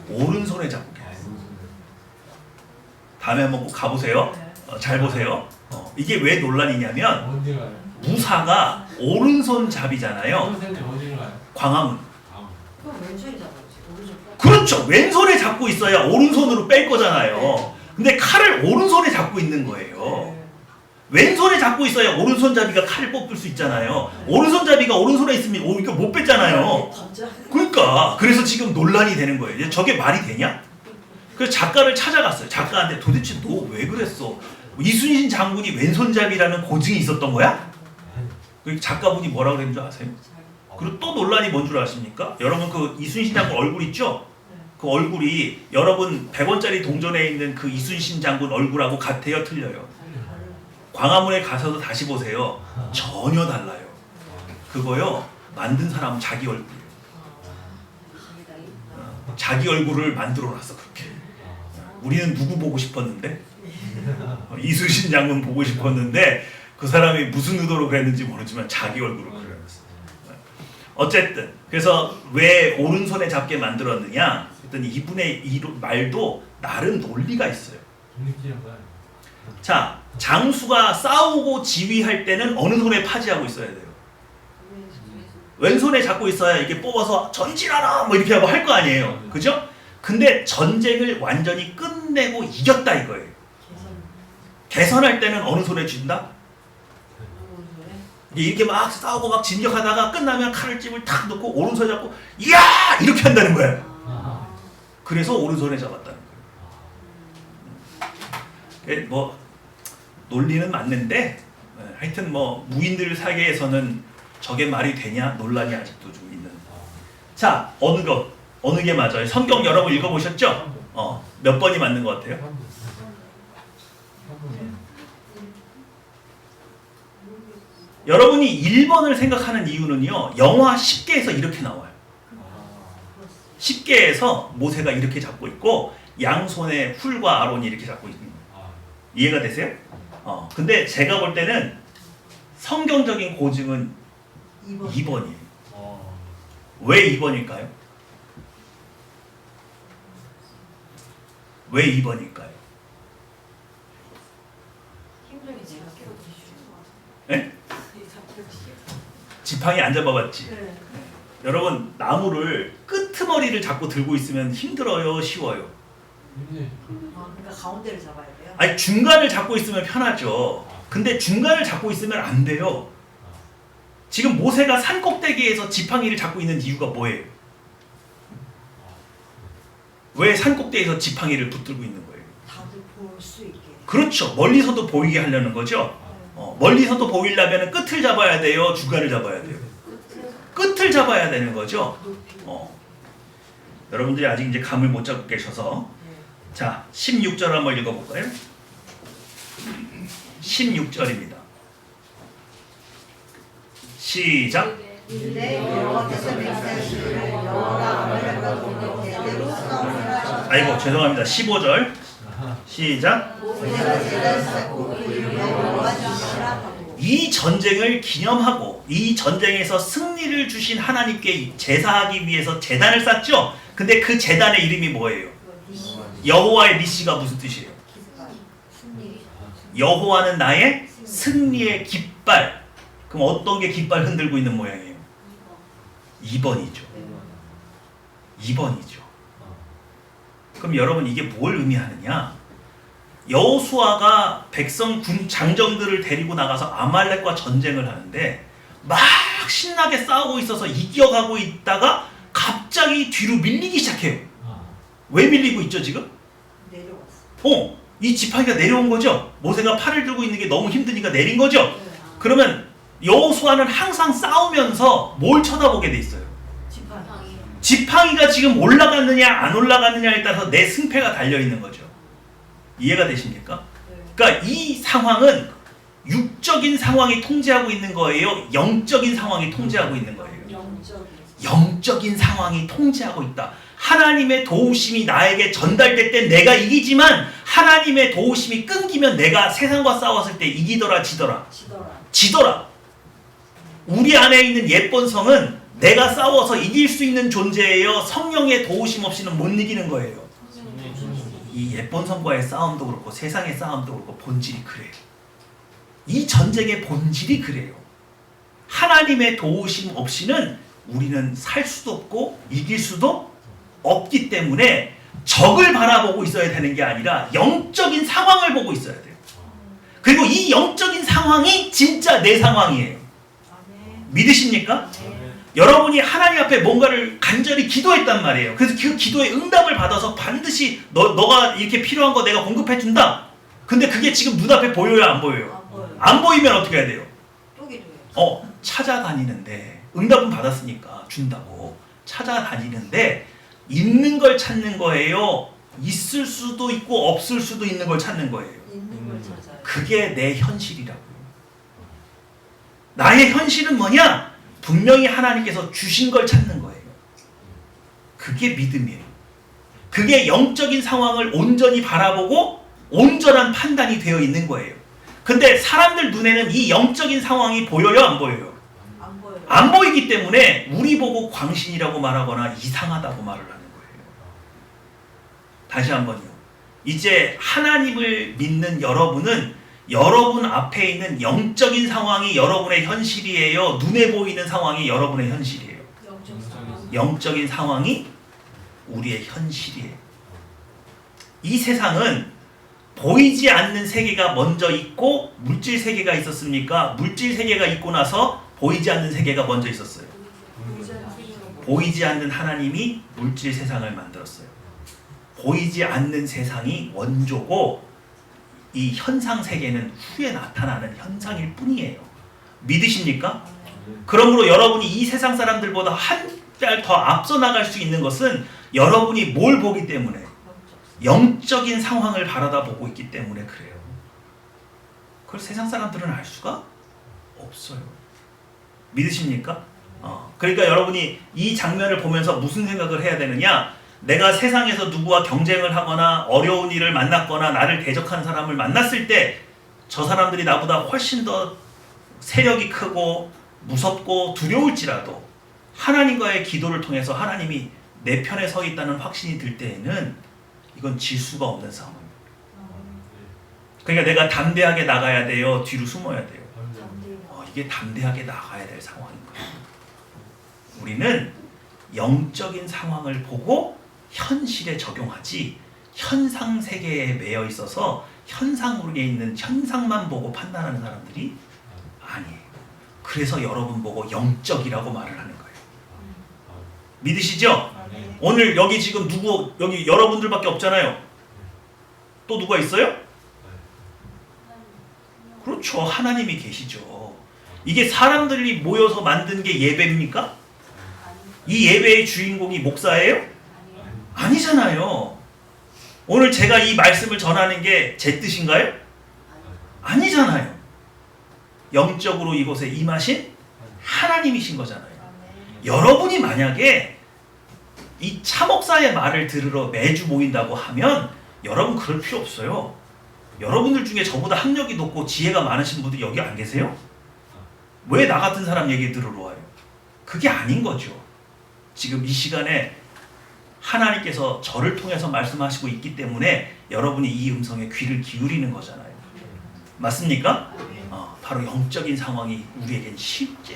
오른손에 잡고 계세요. 다음에 한번 꼭 가보세요. 잘 보세요. 이게 왜 논란이냐면 어디 가요? 무사가 오른손 잡이잖아요. 선생님 어디로 가요? 광화문. 그럼 왼손이 잡아야지. 오른손. 그렇죠. 왼손에 잡고 있어야 오른손으로 뺄 거잖아요. 근데 칼을 오른손에 잡고 있는 거예요. 왼손에 잡고 있어야 오른손잡이가 칼을 뽑을 수 있잖아요. 오른손잡이가 오른손에 있으면 이거 못 뺐잖아요. 그러니까 그래서 지금 논란이 되는 거예요. 저게 말이 되냐? 그래서 작가를 찾아갔어요. 작가한테 도대체 너 왜 그랬어? 이순신 장군이 왼손잡이라는 고증이 있었던 거야? 그 작가분이 뭐라 그랬는 줄 아세요? 그리고 또 논란이 뭔 줄 아십니까? 여러분 그 이순신 장군 얼굴 있죠? 그 얼굴이 여러분 100원짜리 동전에 있는 그 이순신 장군 얼굴하고 같아요? 틀려요? 광화문에 가서도 다시 보세요. 전혀 달라요. 그거요 만든 사람은 자기 얼굴이에요. 자기 얼굴을 만들어놨어 그렇게. 우리는 누구 보고 싶었는데? 이순신 장군 보고 싶었는데 그 사람이 무슨 의도로 그랬는지 모르지만 자기 얼굴을 그려놨어. 어쨌든 그래서 왜 오른손에 잡게 만들었느냐 했더니 이분의 이 말도 나름 논리가 있어요. 자, 장수가 싸우고 지휘할 때는 어느 손에 파지하고 있어야 돼요? 왼손에 잡고 있어야 이게 뽑아서 전진하라 뭐 이렇게 하고 할 거 아니에요. 그죠? 근데 전쟁을 완전히 끝내고 이겼다 이거예요. 개선할 때는 어느 손에 쥔다? 이렇게 막 싸우고 막 진격하다가 끝나면 칼집을 탁 넣고 오른손에 잡고 이야! 이렇게 한다는 거예요. 그래서 오른손에 잡았다는 거예요. 뭐 논리는 맞는데 하여튼 뭐 무인들 사이에서는 저게 말이 되냐 논란이 아직도 좀 있는. 자, 어느 게 맞아요? 성경 여러분 읽어보셨죠? 몇 번이 맞는 것 같아요? 여러분이 1번을 생각하는 이유는요, 영화 10개에서 이렇게 나와요. 10개에서 모세가 이렇게 잡고 있고 양손에 훌과 아론이 이렇게 잡고 있는 거예요. 이해가 되세요? 근데 제가 볼 때는 성경적인 고증은 2번이에요. 왜 2번일까요? 왜 2번일까요? 힘들게 제가 깨우기 쉬운 것 같아요. 네? 지팡이 안 잡아봤지? 네. 여러분 나무를 끄트머리를 잡고 들고 있으면 힘들어요, 쉬워요? 그러니까 가운데를 잡아야 돼요. 아니 중간을 잡고 있으면 편하죠. 근데 중간을 잡고 있으면 안 돼요. 지금 모세가 산 꼭대기에서 지팡이를 잡고 있는 이유가 뭐예요? 왜 산 꼭대기에서 지팡이를 붙들고 있는 거예요? 다들 볼 수 있게. 그렇죠. 멀리서도 보이게 하려는 거죠. 멀리서도 보이려면 끝을 잡아야 돼요, 중간을 잡아야 돼요? 끝을 잡아야 되는 거죠. 여러분들이 아직 이제 감을 못 잡고 계셔서 자 16절 한번 읽어볼까요? 16절입니다. 시작. 이르되 여호와께서 맹세하시기를 여호와가 아말렉과 동을 대대로 싸우리라. 아이고 죄송합니다. 15절 시작. 모세가 제단을 쌓고 그 이름을 여호와 지시라 하고. 이 전쟁을 기념하고 이 전쟁에서 승리를 주신 하나님께 제사하기 위해서 제단을 쌓죠. 근데 그 제단의 이름이 뭐예요? 여호와의 니시가 무슨 뜻이에요? 여호와는 나의 승리의 깃발. 그럼 어떤 게 깃발 흔들고 있는 모양이에요? 2번이죠. 2번이죠. 그럼 여러분 이게 뭘 의미하느냐? 여호수아가 백성 군 장정들을 데리고 나가서 아말렉과 전쟁을 하는데 막 신나게 싸우고 있어서 이겨가고 있다가 갑자기 뒤로 밀리기 시작해요. 왜 밀리고 있죠 지금? 내려왔어. 이 지팡이가 내려온 거죠. 모세가 팔을 들고 있는 게 너무 힘드니까 내린 거죠. 그러면 여호수아는 항상 싸우면서 뭘 쳐다보게 돼 있어요? 지팡이. 지팡이가 지금 올라갔느냐 안 올라갔느냐에 따라서 내 승패가 달려 있는 거죠. 이해가 되십니까? 그러니까 이 상황은 육적인 상황이 통제하고 있는 거예요? 영적인 상황이 통제하고 있는 거예요? 영적인 상황이 통제하고 있다. 하나님의 도우심이 나에게 전달될 때 내가 이기지만 하나님의 도우심이 끊기면 내가 세상과 싸웠을 때 이기더라 지더라. 우리 안에 있는 예쁜 성은 내가 싸워서 이길 수 있는 존재예요. 성령의 도우심 없이는 못 이기는 거예요. 이 예쁜 성과의 싸움도 그렇고 세상의 싸움도 그렇고 본질이 그래요. 이 전쟁의 본질이 그래요. 하나님의 도우심 없이는 우리는 살 수도 없고 이길 수도 없기 때문에 적을 바라보고 있어야 되는 게 아니라 영적인 상황을 보고 있어야 돼요. 그리고 이 영적인 상황이 진짜 내 상황이에요. 믿으십니까? 여러분이 하나님 앞에 뭔가를 간절히 기도했단 말이에요. 그래서 그 기도의 응답을 받아서 반드시 너가 이렇게 필요한 거 내가 공급해 준다. 근데 그게 지금 눈앞에 보여요, 안 보여요? 안 보이면 어떻게 해야 돼요? 또 기도해요. 찾아다니는데 응답은 받았으니까 준다고 찾아다니는데 있는 걸 찾는 거예요? 있을 수도 있고 없을 수도 있는 걸 찾는 거예요. 있는 걸 찾아요. 그게 내 현실이라고요. 나의 현실은 뭐냐? 분명히 하나님께서 주신 걸 찾는 거예요. 그게 믿음이에요. 그게 영적인 상황을 온전히 바라보고 온전한 판단이 되어 있는 거예요. 근데 사람들 눈에는 이 영적인 상황이 보여요, 안 보여요? 안 보여요. 안 보이기 때문에 우리 보고 광신이라고 말하거나 이상하다고 말을 하는 거예요. 다시 한번요. 이제 하나님을 믿는 여러분은 여러분 앞에 있는 영적인 상황이 여러분의 현실이에요? 눈에 보이는 상황이 여러분의 현실이에요? 영적인 상황이 우리의 현실이에요. 이 세상은 보이지 않는 세계가 먼저 있고 물질 세계가 있었습니까? 물질 세계가 있고 나서 보이지 않는 세계가 먼저 있었어요. 보이지 않는 하나님이 물질 세상을 만들었어요. 보이지 않는 세상이 원조고 이 현상 세계는 후에 나타나는 현상일 뿐이에요. 믿으십니까? 그러므로 여러분이 이 세상 사람들보다 한 달 더 앞서 나갈 수 있는 것은 여러분이 뭘 보기 때문에 영적인 상황을 바라다 보고 있기 때문에 그래요. 그걸 세상 사람들은 알 수가 없어요. 믿으십니까? 그러니까 여러분이 이 장면을 보면서 무슨 생각을 해야 되느냐? 내가 세상에서 누구와 경쟁을 하거나 어려운 일을 만났거나 나를 대적하는 사람을 만났을 때 저 사람들이 나보다 훨씬 더 세력이 크고 무섭고 두려울지라도 하나님과의 기도를 통해서 하나님이 내 편에 서 있다는 확신이 들 때에는 이건 질 수가 없는 상황입니다. 그러니까 내가 담대하게 나가야 돼요? 뒤로 숨어야 돼요? 이게 담대하게 나가야 될 상황인 거예요. 우리는 영적인 상황을 보고 현실에 적용하지 현상 세계에 매여 있어서 현상으로 있는 현상만 보고 판단하는 사람들이 아니에요. 그래서 여러분 보고 영적이라고 말을 하는 거예요. 믿으시죠? 아멘. 오늘 여기 지금 누구 여기 여러분들밖에 없잖아요. 또 누가 있어요? 그렇죠. 하나님이 계시죠. 이게 사람들이 모여서 만든 게 예배입니까? 이 예배의 주인공이 목사예요? 아니잖아요. 오늘 제가 이 말씀을 전하는 게 제 뜻인가요? 아니잖아요. 영적으로 이곳에 임하신 하나님이신 거잖아요. 여러분이 만약에 이 차목사의 말을 들으러 매주 모인다고 하면 여러분 그럴 필요 없어요. 여러분들 중에 저보다 학력이 높고 지혜가 많으신 분들이 여기 안 계세요? 왜 나 같은 사람 얘기 들으러 와요? 그게 아닌 거죠. 지금 이 시간에 하나님께서 저를 통해서 말씀하시고 있기 때문에 여러분이 이 음성에 귀를 기울이는 거잖아요. 맞습니까? 바로 영적인 상황이 우리에겐 실제.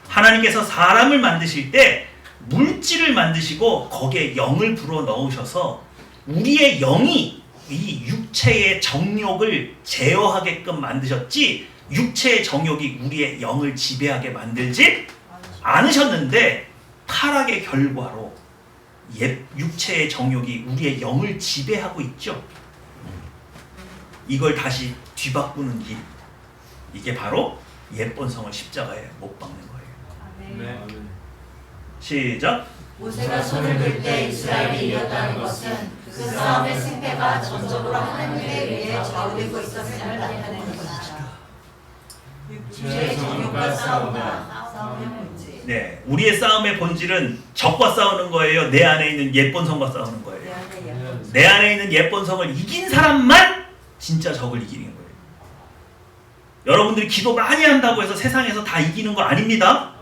하나님께서 사람을 만드실 때 물질을 만드시고 거기에 영을 불어 넣으셔서 우리의 영이 이 육체의 정욕을 제어하게끔 만드셨지 육체의 정욕이 우리의 영을 지배하게 만들지 않으셨는데 타락의 결과로 육체의 정욕이 우리의 영을 지배하고 있죠. 이걸 다시 뒤바꾸는 길, 이게 바로 옛번성을 십자가에 못 박는 거예요. 시작. 모세가 손을 들 때 이스라엘이 이겼다는 것은 그 싸움의 승패가 전적으로 하나님에 의해 좌우되고 있었음을 나타내는 것이다. 육체의 정욕과 싸우다. 싸움의 문제. 네, 우리의 싸움의 본질은 적과 싸우는 거예요. 내 안에 있는 옛번성과 싸우는 거예요. 내 안에 있는 옛번성을 이긴 사람만 진짜 적을 이기는 거예요. 여러분들이 기도 많이 한다고 해서 세상에서 다 이기는 거 아닙니다.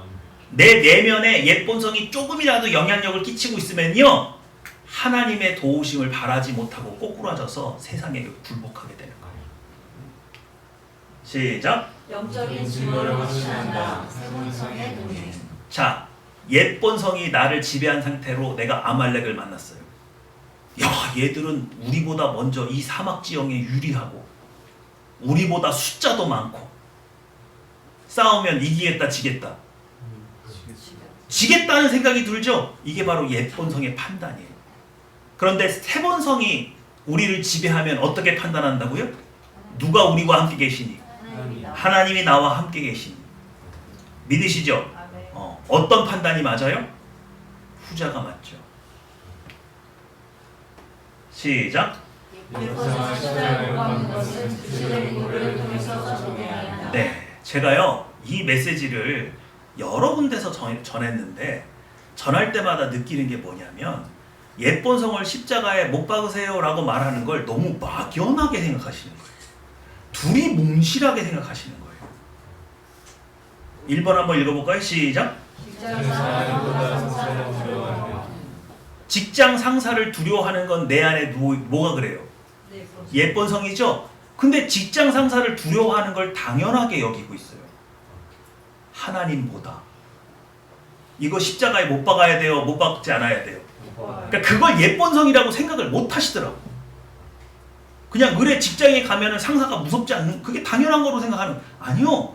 내 내면에 옛본성이 조금이라도 영향력을 끼치고 있으면요 하나님의 도우심을 바라지 못하고 꼬꾸라져서 세상에 굴복하게 되는 거예요. 시작. 영적인 증거를 확신한다. 새본성의 동행. 자, 옛본성이 나를 지배한 상태로 내가 아말렉을 만났어요. 야, 얘들은 우리보다 먼저 이 사막 지형에 유리하고 우리보다 숫자도 많고 싸우면 이기겠다 지겠다. 지겠다는 생각이 들죠? 이게 바로 옛본성의 판단이에요. 그런데 새본성이 우리를 지배하면 어떻게 판단한다고요? 누가 우리와 함께 계시니? 하나님이 나와 함께 계시니. 믿으시죠? 어떤 판단이 맞아요? 후자가 맞죠. 시작. 네, 제가요 이 메시지를 여러 군데서 전했는데 전할 때마다 느끼는 게 뭐냐면 옛본성을 십자가에 못 박으세요 라고 말하는 걸 너무 막연하게 생각하시는 거예요. 둘이 뭉실하게 생각하시는 거예요. 1번 한번 읽어볼까요? 시작. 직장 상사를 두려워하는 건 내 안에 뭐가 그래요? 옛본성이죠? 근데 직장 상사를 두려워하는 걸 당연하게 여기고 있어요. 하나님보다. 이거 십자가에 못 박아야 돼요? 못 박지 않아야 돼요? 그러니까 그걸 옛본성이라고 생각을 못 하시더라고. 그냥 의뢰 직장에 가면은 상사가 무섭지 않는, 그게 당연한 거로 생각하는. 아니요.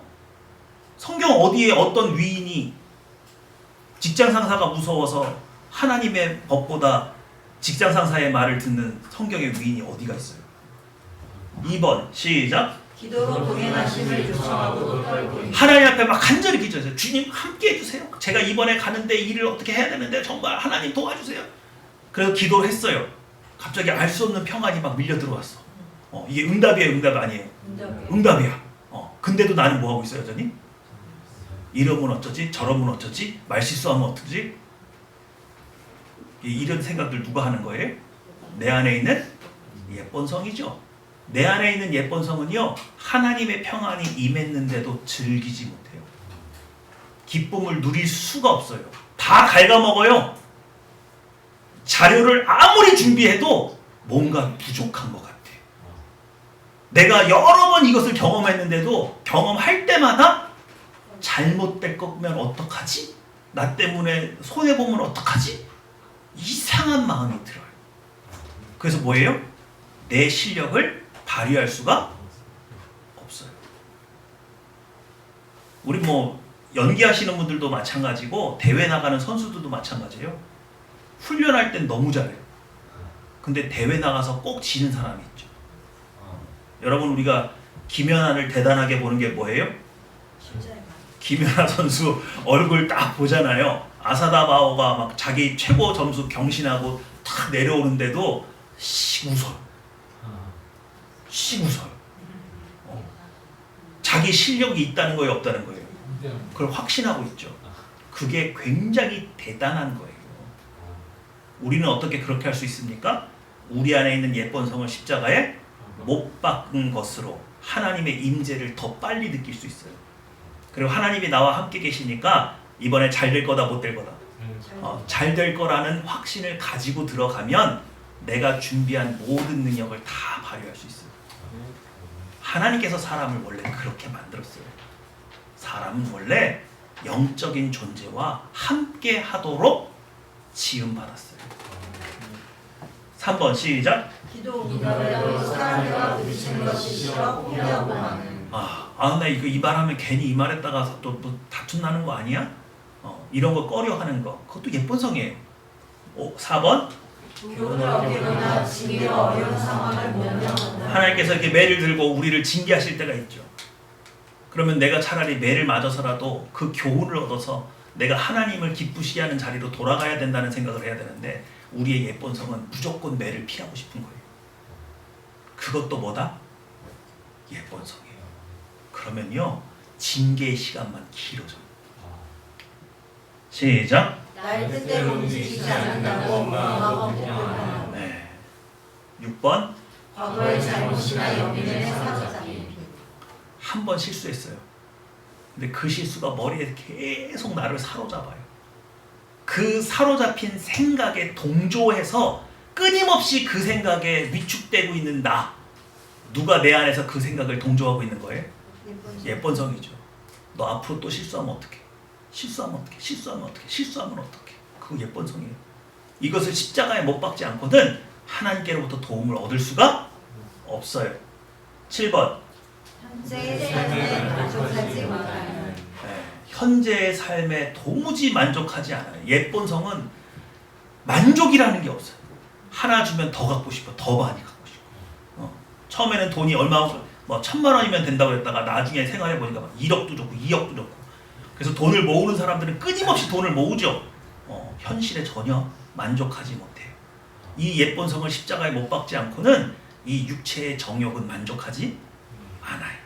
성경 어디에 어떤 위인이 직장 상사가 무서워서 하나님의 법보다 직장 상사의 말을 듣는 성경의 위인이 어디가 있어요? 2번 시작. 기도로 동행하심을 요청하고 떨고 하나님 앞에 막 간절히 기도했어요. 주님 함께 해주세요. 제가 이번에 가는데 일을 어떻게 해야 되는데 정말 하나님 도와주세요. 그래서 기도를 했어요. 갑자기 알 수 없는 평안이 막 밀려 들어왔어. 이게 응답이에요, 응답 아니에요? 응답이야. 근데도 나는 뭐 하고 있어요, 여전히? 이러면 어쩌지? 저러면 어쩌지? 말 실수하면 어쩌지? 이런 생각들 누가 하는 거예요? 내 안에 있는 옛본성이죠. 내 안에 있는 옛본성은요 하나님의 평안이 임했는데도 즐기지 못해요. 기쁨을 누릴 수가 없어요. 다 갉아먹어요. 자료를 아무리 준비해도 뭔가 부족한 것 같아. 내가 여러 번 이것을 경험했는데도 경험할 때마다 잘못될 거면 어떡하지? 나 때문에 손해보면 어떡하지? 이상한 마음이 들어요. 그래서 뭐예요? 내 실력을 발휘할 수가 없어요. 우리 뭐 연기하시는 분들도 마찬가지고 대회 나가는 선수들도 마찬가지예요. 훈련할 땐 너무 잘해요. 근데 대회 나가서 꼭 지는 사람이 있죠. 여러분 우리가 김연아를 대단하게 보는 게 뭐예요? 김연아 선수 얼굴 딱 보잖아요. 아사다 바오가 막 자기 최고 점수 경신하고 탁 내려오는데도 씩 웃어요. 씩 웃어요. 자기 실력이 있다는 거예요, 없다는 거예요? 그걸 확신하고 있죠. 그게 굉장히 대단한 거예요. 우리는 어떻게 그렇게 할 수 있습니까? 우리 안에 있는 예쁜 성을 십자가에 못 박은 것으로 하나님의 임재를 더 빨리 느낄 수 있어요. 그리고 하나님이 나와 함께 계시니까 이번에 잘 될 거다 못 될 거다. 잘 될 거라는 확신을 가지고 들어가면 내가 준비한 모든 능력을 다 발휘할 수 있어요. 하나님께서 사람을 원래 그렇게 만들었어요. 사람은 원래 영적인 존재와 함께 하도록 지음받았어요. 3번 시작. 기도하여 사람과 부딪히는 것이 싫어 포기하고만. 나 이거 이 말하면 괜히 이 말했다가 또 뭐 다툼 나는 거 아니야? 이런 거 꺼려하는 거. 그것도 예쁜 성이에요. 4번. 교훈을 어기거나 징계로 어려운 상황을 면면한다. 하나님께서 이렇게 매를 들고 우리를 징계하실 때가 있죠. 그러면 내가 차라리 매를 맞아서라도 그 교훈을 얻어서 내가 하나님을 기쁘시게 하는 자리로 돌아가야 된다는 생각을 해야 되는데 우리의 예쁜 성은 무조건 매를 피하고 싶은 거예요. 그것도 뭐다? 예쁜 성이에요. 그러면요 징계의 시간만 길어져요. 시작. 날 뜻대로 움직이지 않는다고 원망하고 복종하는. 네. 6번. 과거의 잘못이나 연민에 사로잡힌. 한 번 실수했어요. 근데 그 실수가 머리에 계속 나를 사로잡아요. 그 사로잡힌 생각에 동조해서 끊임없이 그 생각에 위축되고 있는 나. 누가 내 안에서 그 생각을 동조하고 있는 거예요? 예쁜 성이죠. 너 앞으로 또 실수하면 어떡해? 실수하면 어떡해? 실수하면 어떡해? 실수하면 어떡해? 그거 예쁜 성이에요. 이것을 십자가에 못 박지 않거든 하나님께로부터 도움을 얻을 수가 없어요. 7번. 현재의 삶에 만족하지 못하는. 현재의 삶에 도무지 만족하지 않아요. 예쁜 성은 만족이라는 게 없어요. 하나 주면 더 갖고 싶어. 더 많이 갖고 싶어. 처음에는 돈이 얼마 뭐 1,000만 원이면 된다고 했다가 나중에 생활해 보니까 막 1억도 좋고 2억도 좋고. 그래서 돈을 모으는 사람들은 끊임없이 돈을 모으죠. 현실에 전혀 만족하지 못해요. 이 예쁜 성을 십자가에 못 박지 않고는 이 육체의 정욕은 만족하지 않아요.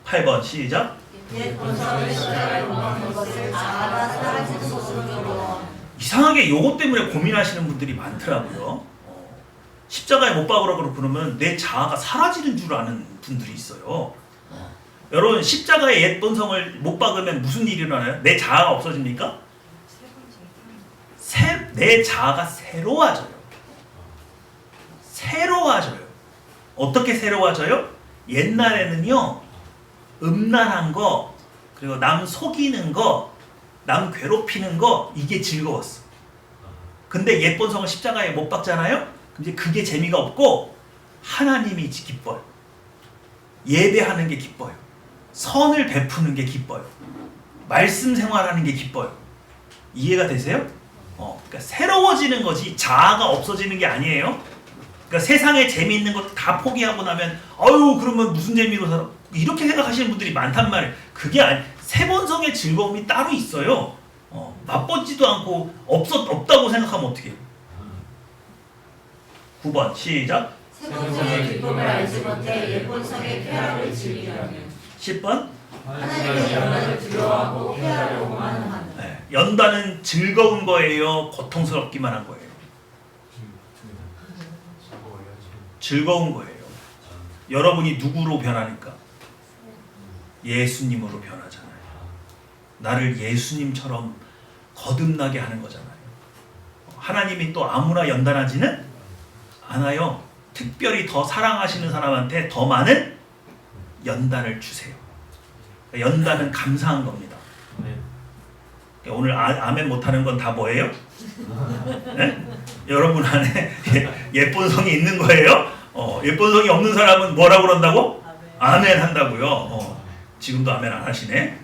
8번 시작. 예쁜 성을 십자가에 못 박는 것을 자아가 사라지는 것으로 결론. 이상하게 요것 때문에 고민하시는 분들이 많더라고요. 십자가에 못 박으라고 그러면 내 자아가 사라지는 줄 아는 분들이 있어요. 여러분 십자가에 예쁜 성을 못 박으면 무슨 일이 일어나요? 내 자아가 없어집니까? 내 자아가 새로워져요. 새로워져요. 어떻게 새로워져요? 옛날에는요 음란한 거 그리고 남 속이는 거 남 괴롭히는 거 이게 즐거웠어. 근데 예쁜 성을 십자가에 못 박잖아요? 근데 그게 재미가 없고 하나님이 기뻐요. 예배하는 게 기뻐요. 선을 베푸는 게 기뻐요. 말씀 생활하는 게 기뻐요. 이해가 되세요? 그러니까 새로워지는 거지 자아가 없어지는 게 아니에요. 그러니까 세상에 재미있는 거 다 포기하고 나면 아유 그러면 무슨 재미로 살아? 이렇게 생각하시는 분들이 많단 말이에요. 그게 아니 세번성의 즐거움이 따로 있어요. 맛보지도 않고 없다고 생각하면 어떻게 해요? 9번 시작. 세번성의 기쁨을 알지 못해 예쁜 성의 쾌락을 즐기려는. 10번. 하나님의 연단을 두려워하고 쾌락하려고만 하는. 연단은 즐거운 거예요? 고통스럽기만 한 거예요? 즐거운 거예요. 여러분이 누구로 변하니까? 예수님으로 변하잖아요. 나를 예수님처럼 거듭나게 하는 거잖아요. 하나님이 또 아무나 연단하지는 않아요. 특별히 더 사랑하시는 사람한테 더 많은 연단을 주세요. 연단은 감사한 겁니다. 오늘 아멘 못하는 건 다 뭐예요? 네? 여러분 안에 예쁜 성이 있는 거예요? 예쁜 성이 없는 사람은 뭐라고 그런다고? 아멘 한다고요. 지금도 아멘 안 하시네.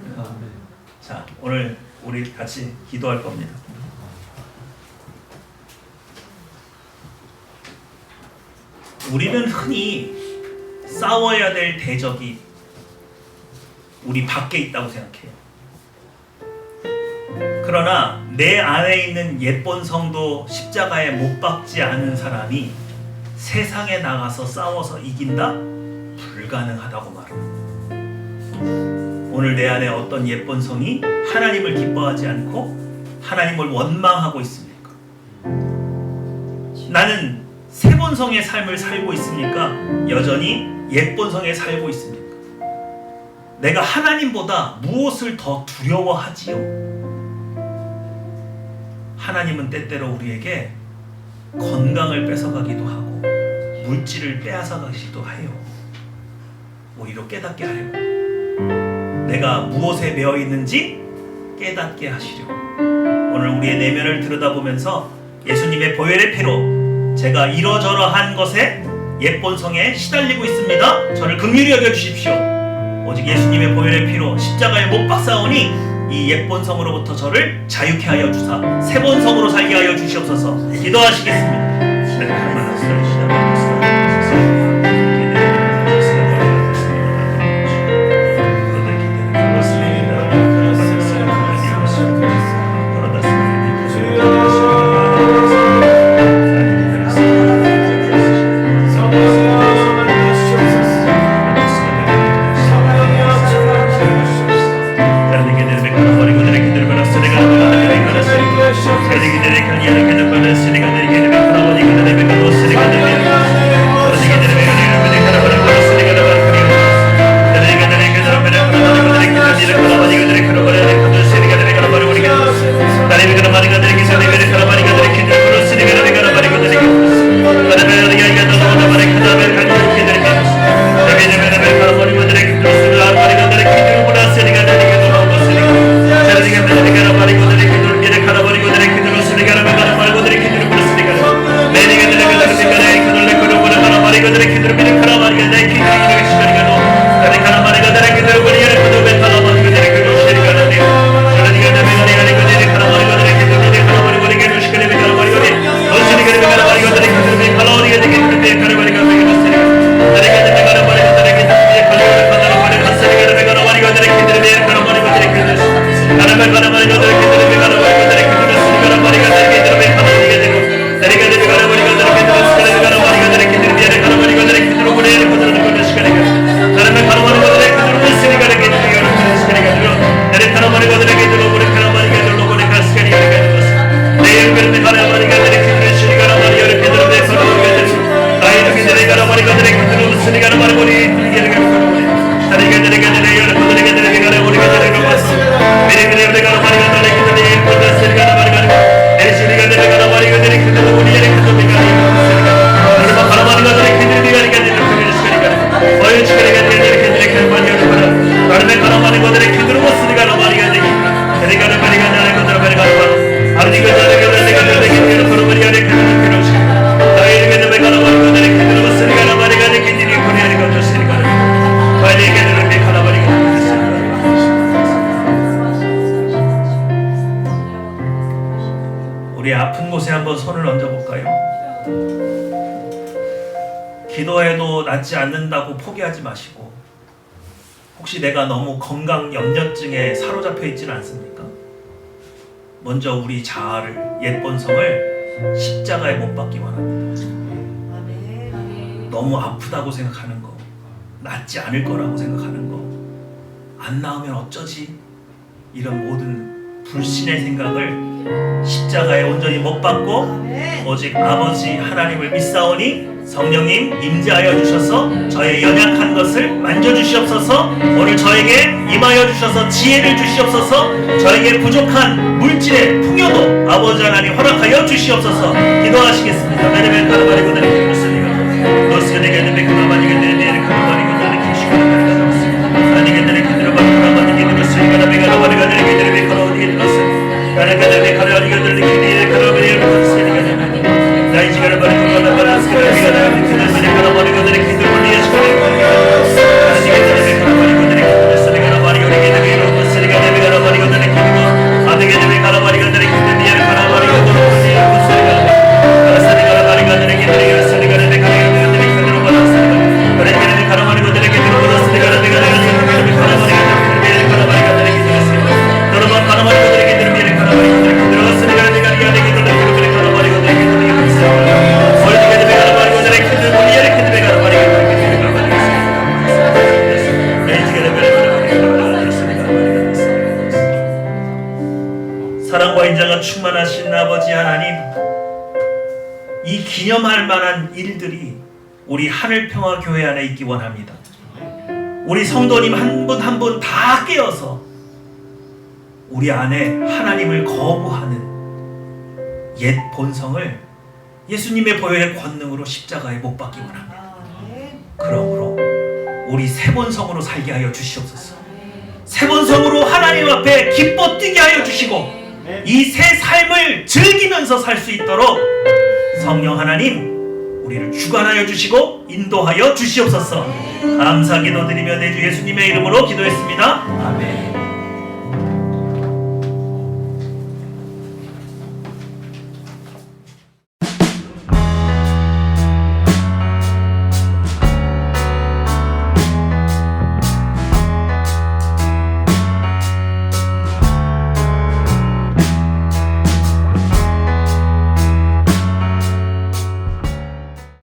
자, 오늘 우리 같이 기도할 겁니다. 우리는 흔히 싸워야 될 대적이 우리 밖에 있다고 생각해요. 그러나 내 안에 있는 예쁜 성도 십자가에 못 박지 않은 사람이 세상에 나가서 싸워서 이긴다? 불가능하다고 말합니다. 오늘 내 안에 어떤 예쁜 성이 하나님을 기뻐하지 않고 하나님을 원망하고 있습니까? 나는 세본성의 삶을 살고 있습니까? 여전히 예본성에 살고 있습니까? 내가 하나님보다 무엇을 더 두려워하지요? 하나님은 때때로 우리에게 건강을 뺏어가기도 하고 물질을 빼앗아가기도 해요. 오히려 깨닫게 하려고. 내가 무엇에 매여 있는지 깨닫게 하시려고. 오늘 우리의 내면을 들여다보면서 예수님의 보혈의 피로 제가 이러저러한 것에 예본성에 시달리고 있습니다. 저를 긍휼히 여겨주십시오. 오직 예수님의 보혈의 피로 십자가에 못 박사오니 이 옛본성으로부터 저를 자유케 하여 주사 새본성으로 살게 하여 주시옵소서. 기도하시겠습니다. 우리 아픈 곳에 한번 손을 얹어볼까요? 기도해도 낫지 않는다고 포기하지 마시고, 혹시 내가 너무 건강 염려증에 사로잡혀 있지는 않습니까? 먼저 우리 자아를, 옛본성을 십자가에 못 박기 원합니다. 너무 아프다고 생각하는 거, 낫지 않을 거라고 생각하는 거, 안 나으면 어쩌지? 이런 모든 불신의 생각을 십자가에 온전히 못 박고 오직 아버지 하나님을 믿사오니 성령님 임재하여 주셔서 저의 연약한 것을 만져주시옵소서. 오늘 저에게 임하여 주셔서 지혜를 주시옵소서. 저에게 부족한 물질의 풍요도 아버지 하나님 허락하여 주시옵소서. 기도하시겠습니다. 이 기념할 만한 일들이 우리 하늘평화교회 안에 있기 원합니다. 우리 성도님 한 분 한 분 다 깨어서 우리 안에 하나님을 거부하는 옛 본성을 예수님의 보혈의 권능으로 십자가에 못 박기 원합니다. 그러므로 우리 새 본성으로 살게 하여 주시옵소서. 새 본성으로 하나님 앞에 기뻐 뛰게 하여 주시고 이 새 삶을 즐기면서 살 수 있도록 성령 하나님 우리를 주관하여 주시고 인도하여 주시옵소서. 감사 기도드리며 내 주 예수님의 이름으로 기도했습니다. 아멘.